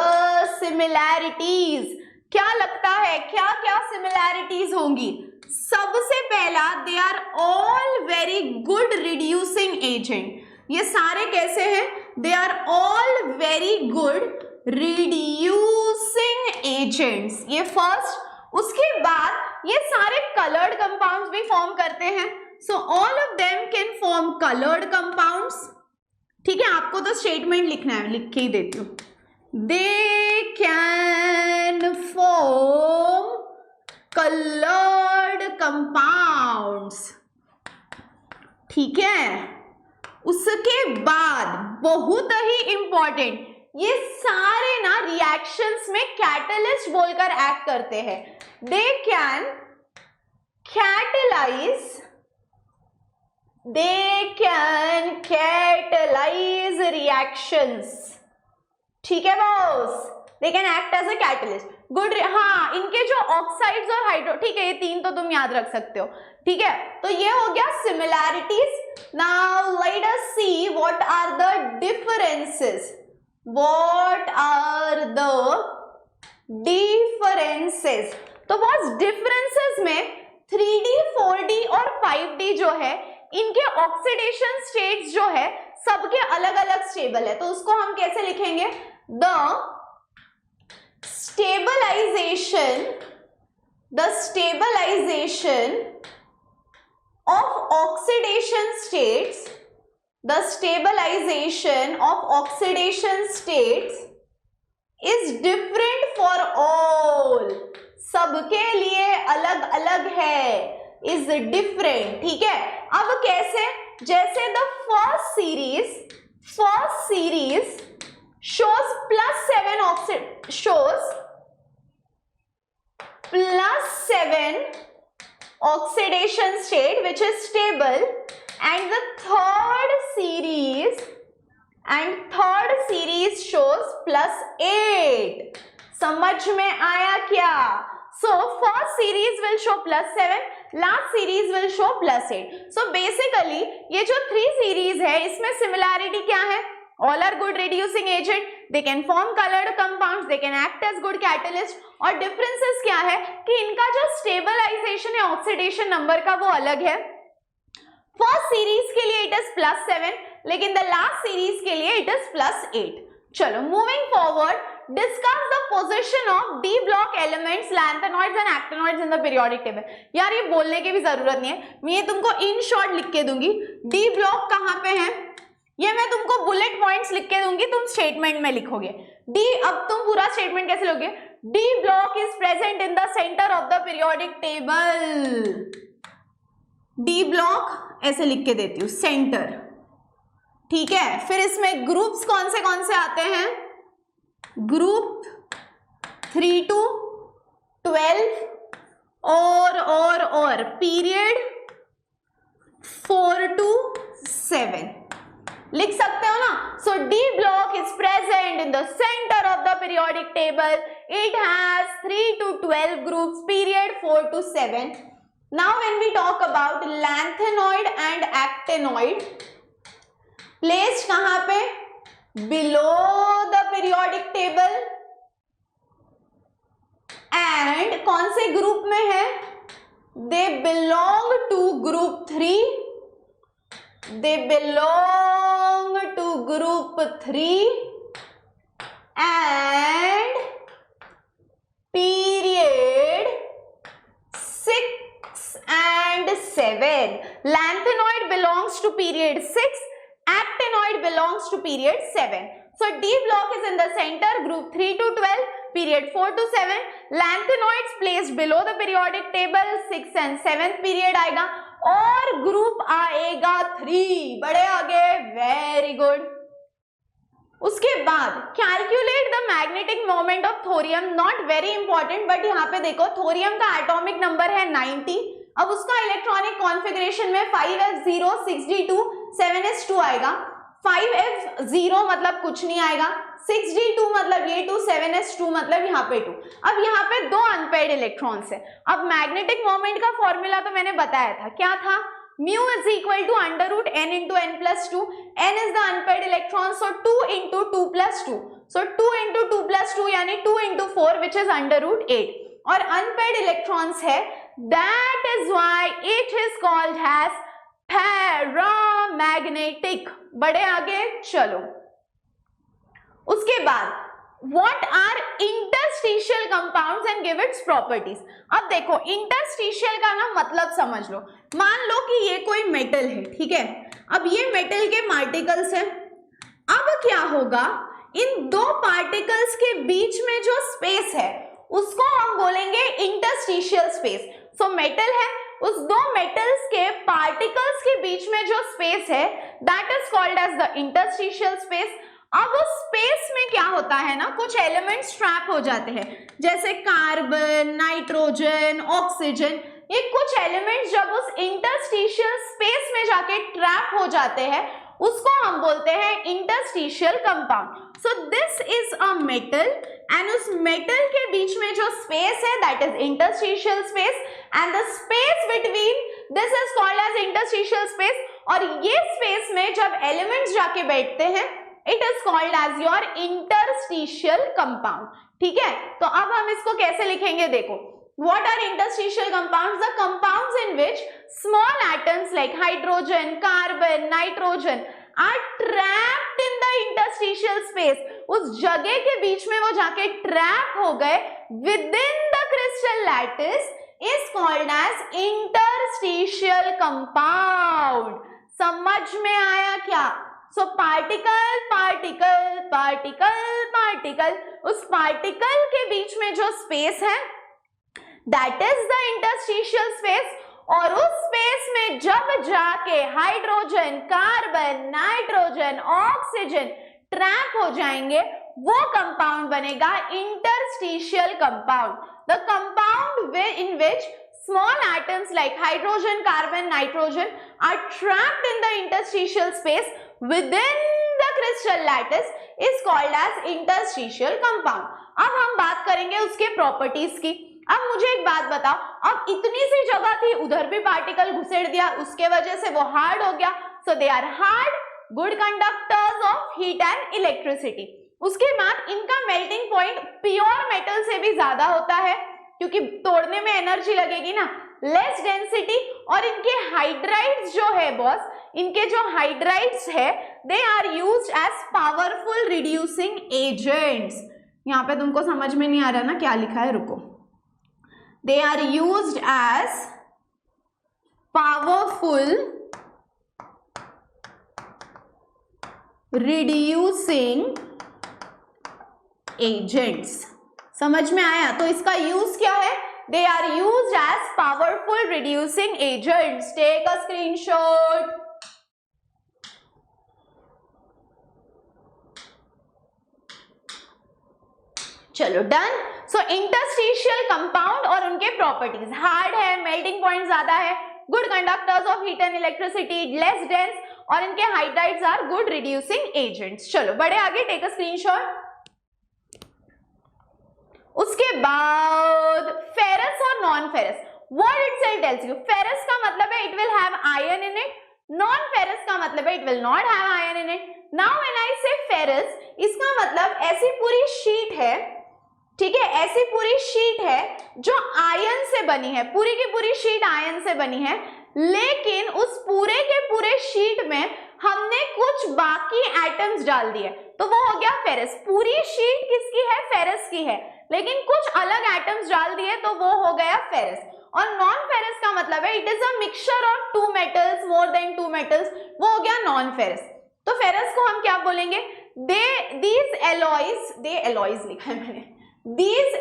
similarities. क्या लगता है क्या क्या सिमिलैरिटीज होंगी? सबसे पहला, they are all very good reducing agent. ये सारे कैसे हैं? They are all very good reducing agents, ये फर्स्ट। उसके बाद ये सारे कलर्ड कंपाउंड्स भी फॉर्म करते हैं, so all of them can form coloured compounds. ठीक है, आपको तो स्टेटमेंट लिखना है, लिख के ही देती हूँ। They can form coloured compounds, ठीक है। उसके बाद बहुत ही इंपॉर्टेंट, ये सारे ना रिएक्शंस में कैटलिस्ट बोलकर एक्ट करते हैं। दे कैन कैटलाइज रिएक्शंस, ठीक है boss, they can act as a catalyst. Good, हाँ, इनके जो ऑक्साइड्स और हाइड्रो, ठीक है, ये तीन तो तुम याद रख सकते हो, ठीक है। तो ये हो गया similarities. Now let us see what are the differences. What are the differences? तो बॉस डिफरेंसेस में 3D, 4D और 5D जो है, इनके ऑक्सीडेशन स्टेट्स जो है सबके अलग अलग स्टेबल है। तो उसको हम कैसे लिखेंगे? The stabilization of oxidation states, the stabilization of oxidation states is different for all, सबके लिए अलग अलग है, is different, ठीक है। अब कैसे? जैसे the first series shows +7 oxidation state which is stable, and the third series shows +8। समझ में आया क्या? So first series will show +7, last series will show +8। So basically ये जो 3 series है, इसमें similarity क्या है? All are good reducing agent, they can form colored compounds, they can act as good catalyst। और differences क्या है कि इनका जो stabilization है oxidation number का वो अलग है। फर्स्ट सीरीज के लिए इट इज +7, लेकिन द लास्ट सीरीज के लिए इट इज +8। चलो moving forward, discuss the position of D block elements, lanthanoids and actinoids in the periodic table. यार ये बोलने की भी जरूरत नहीं है, मैं ये तुमको इन शॉर्ट लिख के दूंगी। डी ब्लॉक कहाँ पे है ये मैं तुमको बुलेट पॉइंट्स लिख के दूंगी, तुम स्टेटमेंट में लिखोगे। डी, अब तुम पूरा स्टेटमेंट कैसे लोगे? D block is present in the centre of the periodic table. D block ऐसे लिख के देती हूँ, सेंटर, ठीक है। फिर इसमें ग्रुप्स कौन से आते हैं? ग्रुप 3 to 12 और पीरियड 4 to 7 लिख सकते हो ना। So D block is present in the centre of the periodic table, it has 3 to 12 groups, period 4 to 7। Now when we talk about lanthanoid and actinoid, placed कहाँ पे? Below the periodic table, and कौन से group में है? They belong to group 3, and period 6 and 7. Lanthanoid belongs to period 6, actinoid belongs to period 7. So D block is in the center, group 3 to 12, period 4 to 7. Lanthanoids placed below the periodic table, 6th and 7th period आएगा, और group आएगा 3, बड़े आगे, very good. उसके बाद calculate the magnetic moment of thorium, not very important, but यहाँ पे देखो थोरियम का एटॉमिक नंबर है 90। अब उसका इलेक्ट्रॉनिक कॉन्फ़िगरेशन में 5s0 6d2 7s2 आएगा। 5f0 मतलब कुछ नहीं आएगा, 6d2 मतलब ये 2, 7s2 मतलब यहाँ पे 2। अब यहाँ पे 2 अनपेयर्ड इलेक्ट्रॉन्स है। अब मैग्नेटिक मोमेंट का फॉर्मूला तो मैंने बताया था, क्या था? mu is equal to √n into n plus 2. n is the unpaired electron, so 2 into 2 plus 2. So 2 into 2 plus 2 यानी 2 into 4 which is √8. और unpaired electrons है that is why it is called as paramagnetic. बड़े आगे चलो, उसके बाद what are interstitial compounds and give its properties। अब देखो interstitial का ना मतलब समझ लो, मान लो कि ये कोई मेटल है, ठीक है, अब ये मेटल के पार्टिकल्स हैं, अब क्या होगा, इन दो पार्टिकल्स के बीच में जो स्पेस है उसको हम बोलेंगे इंटरस्टिशियल स्पेस। सो मेटल है, उस दो मेटल्स के पार्टिकल्स के बीच में जो स्पेस है that is called as the interstitial space. अब उस स्पेस में क्या होता है ना, कुछ एलिमेंट्स ट्रैप हो जाते हैं, जैसे कार्बन, नाइट्रोजन, ऑक्सीजन, ये कुछ एलिमेंट्स जब उस इंटरस्टिशियल स्पेस में जाके ट्रैप हो जाते हैं उसको हम बोलते हैं interstitial compound. So this is a metal and उस मेटल के बीच में जो स्पेस है that is interstitial space and the space between this is called as interstitial space. और ये स्पेस में जब एलिमेंट्स जाके बैठते हैं it is called as your interstitial compound. ठीक है, तो अब हम इसको कैसे लिखेंगे, देखो, what are interstitial compounds? The compounds in which small atoms like hydrogen, carbon, nitrogen are trapped in the interstitial space। उस जगह के बीच में वो जाके ट्रैप हो गए within the crystal lattice is called as interstitial compound। समझ में आया क्या? So particle particle particle particle, उस पार्टिकल के बीच में जो स्पेस है that is the interstitial space, और उस स्पेस में जब जाके hydrogen, carbon, nitrogen, oxygen trap हो जाएंगे वो कंपाउंड बनेगा interstitial compound. The compound in which small atoms like hydrogen, carbon, nitrogen are trapped in the interstitial space within the crystal lattice is called as interstitial compound। अब हम बात करेंगे उसके properties की। अब मुझे एक बात बताओ, अब इतनी सी जगह थी, उधर भी पार्टिकल घुसेड़ दिया, उसके वजह से वो हार्ड हो गया। So they are hard, good conductors of heat and electricity. उसके बाद इनका मेल्टिंग पॉइंट प्योर मेटल से भी ज्यादा होता है क्योंकि तोड़ने में एनर्जी लगेगी ना, लेस डेंसिटी। और इनके हाइड्राइड्स जो है बॉस, इनके जो हाइड्राइड्स है they are used as powerful reducing agents. यहाँ पे तुमको समझ में नहीं आ रहा ना क्या लिखा है, रुको। They are used as powerful reducing agents. समझ में आया? तो इसका यूज क्या है? They are used as powerful reducing agents. Take a screenshot. चलो डन। सो इंटरस्टिशियल कंपाउंड और उनके प्रॉपर्टीज, हार्ड है, मेल्टिंग पॉइंट ज्यादा है, good conductors of heat and electricity, less dense, और इनके hydrides are good reducing agents. चलो बड़े आगे, टेक अ स्क्रीनशॉट। उसके बाद फेरस और non ferrous, what itself tells you. Ferrous का मतलब है it will have iron in it, non ferrous का मतलब है it will not have iron in it. Now when I से फेरस, इसका मतलब ऐसी पूरी शीट है, ठीक है, ऐसी पूरी शीट है जो आयन से बनी है, पूरी की पूरी शीट आयन से बनी है, लेकिन उस पूरे के पूरे शीट में हमने कुछ बाकी एटम्स डाल दिए तो वो हो गया फेरस। पूरी शीट किसकी है? फेरस की है, लेकिन कुछ अलग एटम्स डाल दिए तो वो हो गया फेरस। और नॉन फेरस का मतलब है it is a mixture of two metals, more than two metals, वो हो गया नॉन फेरस। तो फेरस को हम क्या बोलेंगे? these alloys लिखा है मैंने, these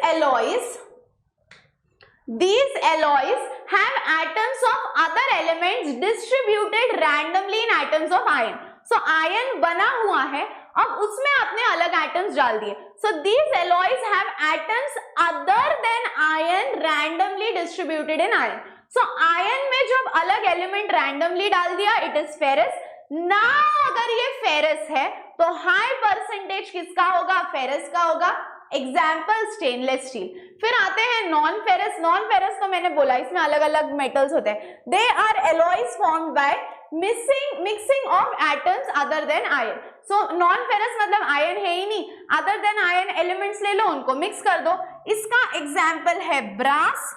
alloys have atoms of other elements distributed randomly in atoms of iron। So iron बना हुआ है, अब उसमें आपने अलग एटम्स डाल दिए। So these alloys have atoms other than iron randomly distributed in iron। So iron में जब अलग एलिमेंट रैंडमली डाल दिया इट इज फेरस। ना अगर ये फेरस है तो हाई परसेंटेज किसका होगा? फेरस का होगा। Example stainless steel. फिर आते हैं नॉन फेरस। नॉन फेरस तो मैंने बोला इसमें अलग अलग मेटल्स होते हैं। They are alloys formed by mixing of atoms other than iron. So non ferrous मतलब आयरन है ही नहीं, अदर देन आयरन एलिमेंट्स ले लो, उनको मिक्स कर दो। इसका एग्जाम्पल है ब्रास,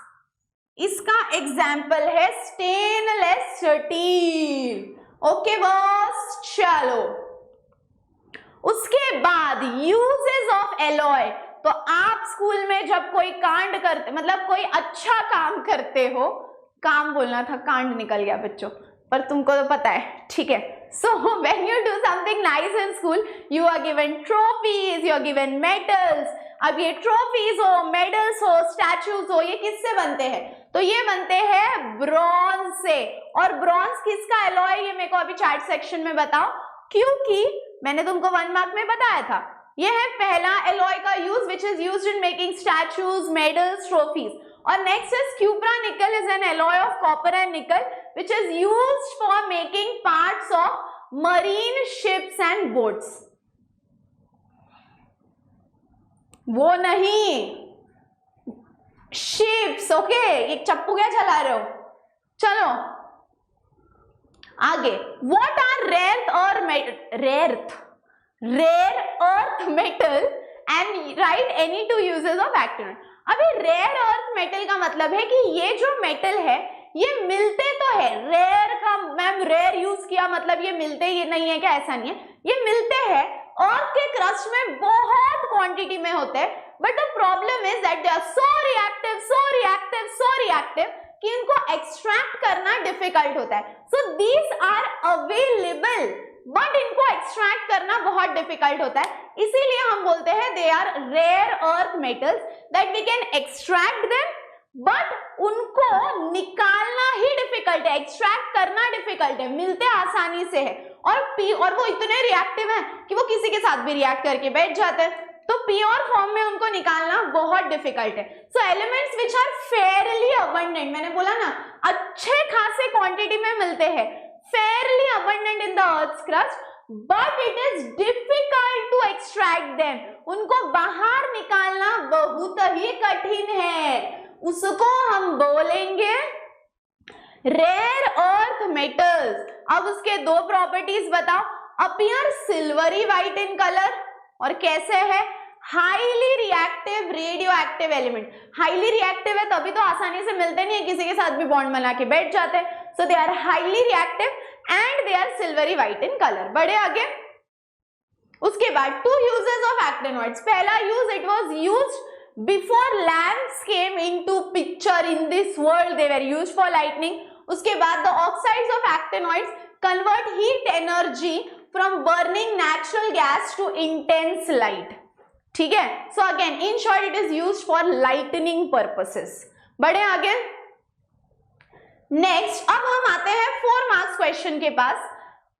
इसका एग्जाम्पल है स्टेनलेस स्टील। ओके बॉस, चलो उसके बाद यूजेस ऑफ एलॉय। तो आप स्कूल में जब कोई कांड करते, मतलब कोई अच्छा काम करते हो, काम बोलना था, कांड निकल गया बच्चों, पर तुमको तो पता है, ठीक है। So when you do something nice in school, you are given trophies, you are given medals। अब ये trophies हो, medals हो, statues हो, ये किससे बनते हैं? तो ये बनते हैं ब्रॉन्ज से। और ब्रॉन्ज किसका एलॉय है ये मेरे को अभी चैट सेक्शन में बताओ, क्योंकि मैंने तुमको 1 मार्क में बताया था। ये है पहला एलॉय का use which is used in making statues, medals, trophies. और नेक्स्ट इज क्यूप्रा निकल is an alloy of copper and निकल which is used for making parts of marine ships and boats. वो नहीं, शिप्स। ओके, एक चप्पू क्या चला रहे हो? चलो आगे। What are rare earth metal and write any 2 uses of actinoid. अभी रेयर अर्थ मेटल का मतलब है कि ये जो मेटल है ये मिलते तो है। रेयर का मैम रेयर यूज किया मतलब ये मिलते ही नहीं है क्या? ऐसा नहीं है, ये मिलते हैं। अर्थ के क्रस्ट में बहुत क्वांटिटी में होते हैं, but the problem is that they are so reactive कि इनको एक्सट्रैक्ट करना डिफिकल्ट होता है। So these are available but इनको एक्सट्रैक्ट करना बहुत डिफिकल्ट होता है, इसीलिए हम बोलते हैं they are rare earth metals that we can extract them, but उनको निकालना ही डिफिकल्ट है, एक्सट्रैक्ट करना डिफिकल्ट है, मिलते आसानी से है। और वो इतने रिएक्टिव हैं कि वो किसी के साथ भी रिएक्ट करके बैठ जाते हैं, तो प्योर फॉर्म में उनको निकालना बहुत डिफिकल्ट है। So elements which are fairly abundant, मैंने बोला ना अच्छे खासे क्वांटिटी में मिलते हैं, fairly abundant in the earth's crust, but it is difficult to extract them। उनको बाहर निकालना बहुत ही कठिन है, उसको हम बोलेंगे रेयर अर्थ मेटल्स। अब उसके 2 प्रॉपर्टीज बताओ। Appear silvery white in colour, और कैसे है? Highly reactive radio active element. Highly reactive है तभी तो आसानी से मिलते नहीं है, किसी के साथ भी बॉन्ड बना के बैठ जाते हैं। So they are highly reactive and they are silvery white in color। बढ़े आगे। उसके बाद 2 uses of actinoids। पहला use, it was used before lamps came into picture in this world, they were used for lightning। उसके बाद the oxides of actinoids convert heat energy from burning natural gas to intense light। ठीक है, so again in short it is used for lightning purposes। बढ़े आगे। Next अब हम आते हैं 4 मार्क्स क्वेश्चन के पास।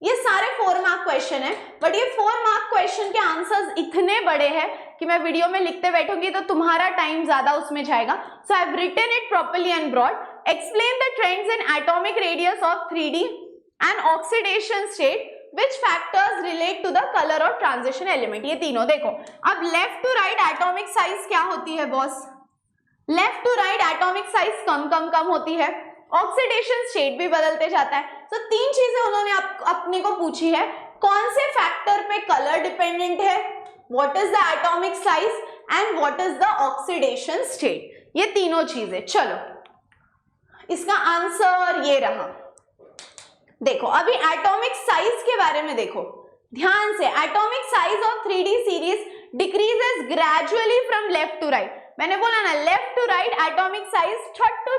ये सारे 4 मार्क क्वेश्चन है, बट ये 4 मार्क क्वेश्चन के आंसर्स इतने बड़े हैं कि मैं वीडियो में लिखते बैठूंगी तो तुम्हारा टाइम ज्यादा उसमें जाएगा। So I have written it properly and broad. Explain the trends in atomic radius of 3D and oxidation state, which factors relate to the color of transition element। ये तीनों देखो। अब left to right atomic size क्या होती है boss? Left to right atomic size कम होती है, ऑक्सीडेशन स्टेट भी बदलते जाता है। तो 3 चीजें उन्होंने अपने को पूछी है। कौन से फैक्टर पे कलर डिपेंडेंट है, what is the atomic size and what is the oxidation state, ये तीनों चीजें। चलो इसका आंसर ये रहा। देखो अभी एटॉमिक साइज के बारे में देखो ध्यान से। Atomic size of 3D series decreases gradually from left to right. मैंने बोला ना left to right atomic size छट्टू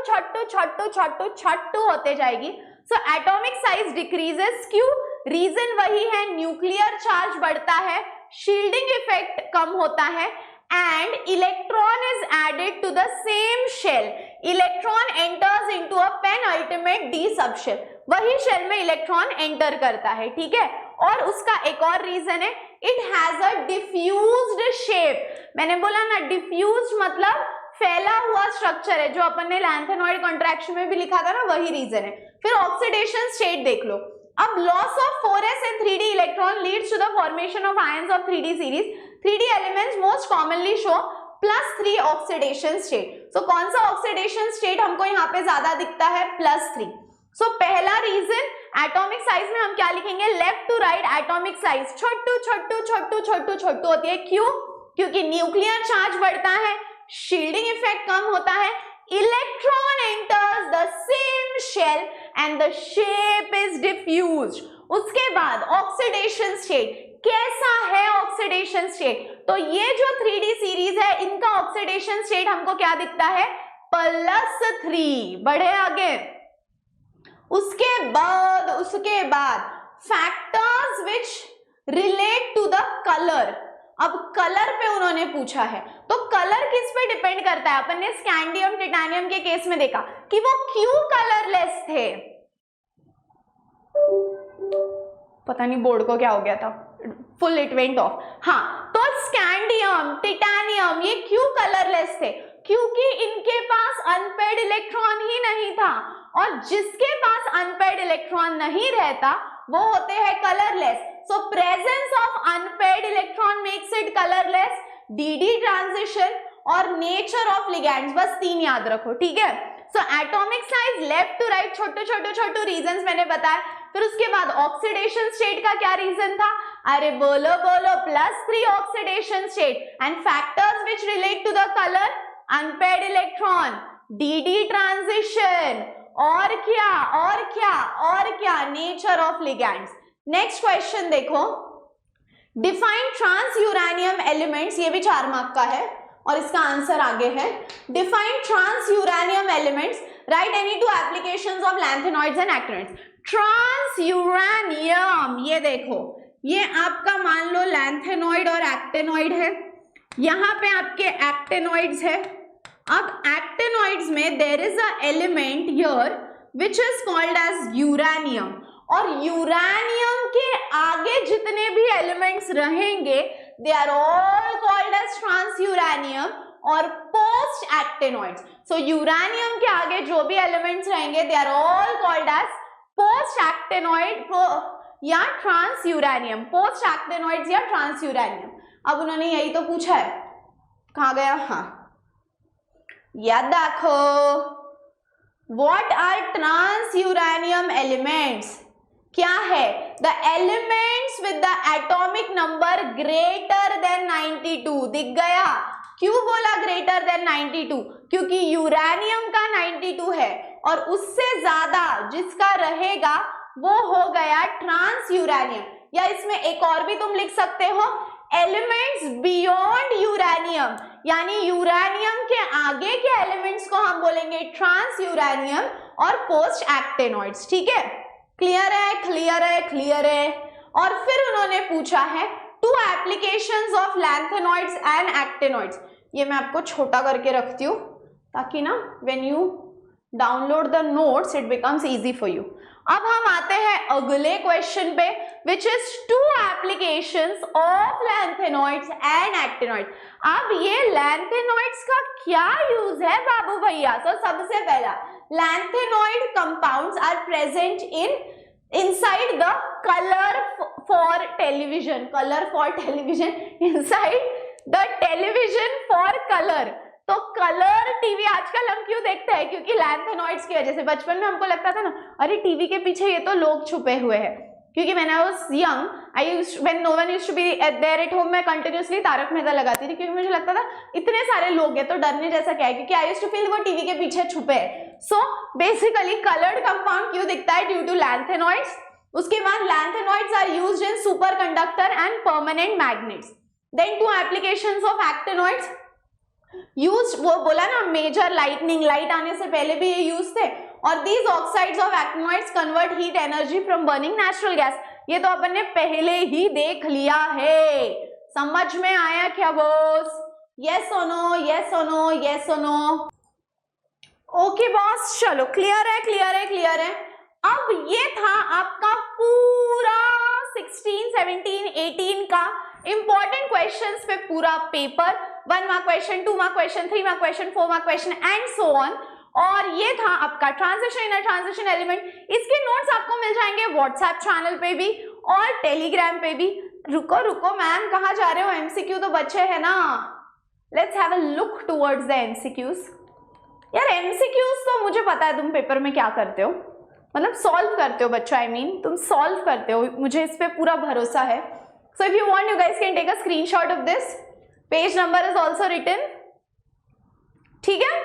होते जाएगी। सो एटॉमिक साइज डिक्रीजेस, क्यों? रीजन वही है, न्यूक्लियर चार्ज बढ़ता है, शील्डिंग इफेक्ट कम होता है, and electron is added to the same shell. Electron enters into a penultimate d subshell, वही शेल में इलेक्ट्रॉन एंटर करता है, ठीक है। और उसका एक और रीजन है, it has a diffused shape. मैंने बोला ना डिफ्यूज्ड मतलब फैला हुआ स्ट्रक्चर है, जो अपन ने लैंथेनॉइड कॉन्ट्रैक्शन में भी लिखा था ना, वही रीजन है। फिर ऑक्सीडेशन स्टेट देख लो। अब loss of 4s and 3d electron leads to the formation of ions of 3d series. 3d elements most commonly show +3 oxidation state. So कौन सा ऑक्सीडेशन स्टेट हमको यहाँ पे ज्यादा दिखता है? +3। सो पहला रीजन एटॉमिक साइज में हम क्या लिखेंगे? Left to right atomic size छोटू होती है। क्यों? क्योंकि न्यूक्लियर चार्ज बढ़ता है, शील्डिंग इफेक्ट कम होता है, electron enters the same shell and the shape is diffused. उसके बाद ऑक्सीडेशन स्टेट, कैसा है ऑक्सीडेशन स्टेट? तो ये जो 3D सीरीज है इनका ऑक्सीडेशन स्टेट हमको क्या दिखता है? +3। बढ़े आगे। उसके बाद factors which relate to the colour. अब कलर पे उन्होंने पूछा है, तो कलर किस पे डिपेंड करता है? अपन ने स्कैंडियम टिटेनियम के केस में देखा कि वो क्यों कलरलेस थे। पता नहीं बोर्ड को क्या हो गया था, फुल इट वेंट ऑफ। हाँ, तो स्कैंडियम टिटेनियम ये क्यों कलरलेस थे? क्योंकि इनके पास अनपेयर्ड इलेक्ट्रॉन ही नहीं था, और जिसके पास अनपेयर्ड इलेक्ट्रॉन नहीं रहता वो होते हैं colourless. So presence of unpaired electron makes it colourless, d transition और नेचर ऑफ लिगैंड्स, बस 3 याद रखो, ठीक है। सो atomic size left to right, छोटे रीजंस मैंने बताया। फिर उसके बाद ऑक्सीडेशन स्टेट का क्या रीजन था? अरे बोलो +3 oxidation state and factors which relate to the colour, unpaired electron, d transition, और क्या nature of ligands. Next question देखो, डिफाइन ट्रांस यूरेनियम एलिमेंट्स, ये भी 4 मार्क का है और इसका आंसर आगे है। Define trans uranium elements, write any 2 applications of lanthanoids and actinoids. Trans uranium, ये देखो, ये आपका मान लो लैंथेनॉइड और एक्टिनॉइड है, यहाँ पे आपके एक्टिनॉइड्स है। अब एक्टिनॉइड्स में there is a element here which is called as uranium, और यूरेनियम के आगे जितने भी एलिमेंट्स रहेंगे they are all called as trans uranium और पोस्ट एक्टिनॉइड्स। सो यूरेनियम के आगे जो भी एलिमेंट्स रहेंगे they are all called as post actinoid या ट्रांस यूरेनियम, पोस्ट एक्टिनॉइड्स या ट्रांस यूरेनियम। अब उन्होंने यही तो पूछा है, कहाँ गया? हाँ, याद देखो, what are trans uranium elements? क्या है? The elements with the atomic number greater than 92। दिख गया? क्यों बोला ग्रेटर देन 92? क्योंकि यूरेनियम का 92 है और उससे ज्यादा जिसका रहेगा वो हो गया ट्रांस यूरेनियम। या इसमें एक और भी तुम लिख सकते हो, एलिमेंट्स बियॉन्ड यूरेनियम, यानी यूरेनियम के आगे के एलिमेंट्स को हम बोलेंगे ट्रांस यूरेनियम और पोस्ट एक्टिनॉइड्स। ठीक है, क्लियर है। और फिर उन्होंने पूछा है 2 applications of lanthanoids and actinoids. ये मैं आपको छोटा करके रखती हूँ ताकि ना when you download the notes it becomes easy for you. अब हम आते हैं अगले क्वेश्चन पे, which is 2 applications of lanthanoids and actinoids. अब ये लैंथेनॉइड्स का क्या यूज है बाबू भैया? तो सबसे पहला, lanthanoid compounds are present inside the color for television inside the television for color। तो कलर टीवी आजकल हम क्यों देखते हैं? क्योंकि लैंथेनॉइड्स की वजह से। बचपन में हमको लगता था ना, अरे टीवी के पीछे ये तो लोग छुपे हुए हैं, क्योंकि when I was young, when no one used to be there at home, मैं कंटिन्यूसली तारक मेहता लगाती थी, क्योंकि मुझे लगता था इतने सारे लोग हैं तो डरने जैसा क्या है, क्योंकि I used to feel वो टीवी के पीछे छुपे है। सो बेसिकली कलर्ड कंपाउंड क्यों दिखता है? Due to lanthanoids. उसके बाद lanthanoids are used in superconductor and permanent magnets. Then 2 applications of actinoids used, वो बोला ना मेजर लाइटनिंग, लाइट आने से पहले भी ये यूज थे। और these oxides of actinoids convert heat energy from burning natural gas. ये तो अपन ने पहले ही देख लिया है। समझ में आया क्या बॉस? यस और नो? ओके बॉस, चलो क्लियर है। अब ये था आपका पूरा 16, 17, 18 का इंपॉर्टेंट क्वेश्चंस पे पूरा paper. 1 mark question, 2 mark question, 3 mark question, 4 mark question and so on. और ये था आपका ट्रांजिशन इनर ट्रांजिशन एलिमेंट। इसके नोट्स आपको मिल जाएंगे व्हाट्सएप चैनल पे भी और टेलीग्राम पे भी। रुको मैम, कहाँ जा रहे हो? एमसीक्यू तो बच्चे है ना, let's have a look towards the MCQs. यार एमसीक्यूज तो मुझे पता है तुम पेपर में क्या करते हो, मतलब सॉल्व करते हो बच्चों। तुम सॉल्व करते हो, मुझे इस पे पूरा भरोसा है। So if you want, you guys can take a screenshot of this. Page number is also written, ठीक है।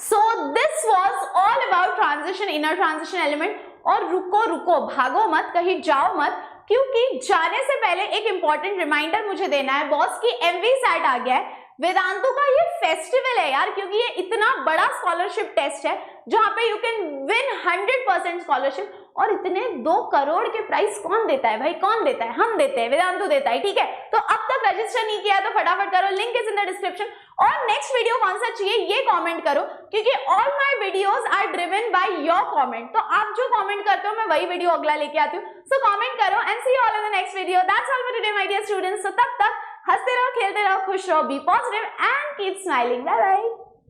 So this was all about transition, inner transition element. और रुको रुको, भागो मत, कहीं जाओ मत, क्योंकि जाने से पहले एक इंपॉर्टेंट रिमाइंडर मुझे देना है। बॉस की MVSAT आ गया है, वेदांतु का ये फेस्टिवल है यार, क्योंकि ये इतना बड़ा स्कॉलरशिप टेस्ट है जहां पे यू कैन विन 100% स्कॉलरशिप। और इतने 2 करोड़ के प्राइस कौन देता है भाई? कौन देता है? हम देते हैं, वेदांतु देता है, ठीक है। तो अब तक रजिस्टर नहीं किया तो फटाफट करो, link is in the description. और नेक्स्ट वीडियो कौन सा चाहिए ये कमेंट करो, क्योंकि all my videos are driven by your comment. तो आप जो कमेंट करते हो मैं वही वीडियो अगला लेके आती हूँ। सो कमेंट करो and see you all in the next video. That's all for today my dear students. So तब तक हंसते रहो, खेलते रहो, खुश रहो, be positive and keep smiling. Bye bye.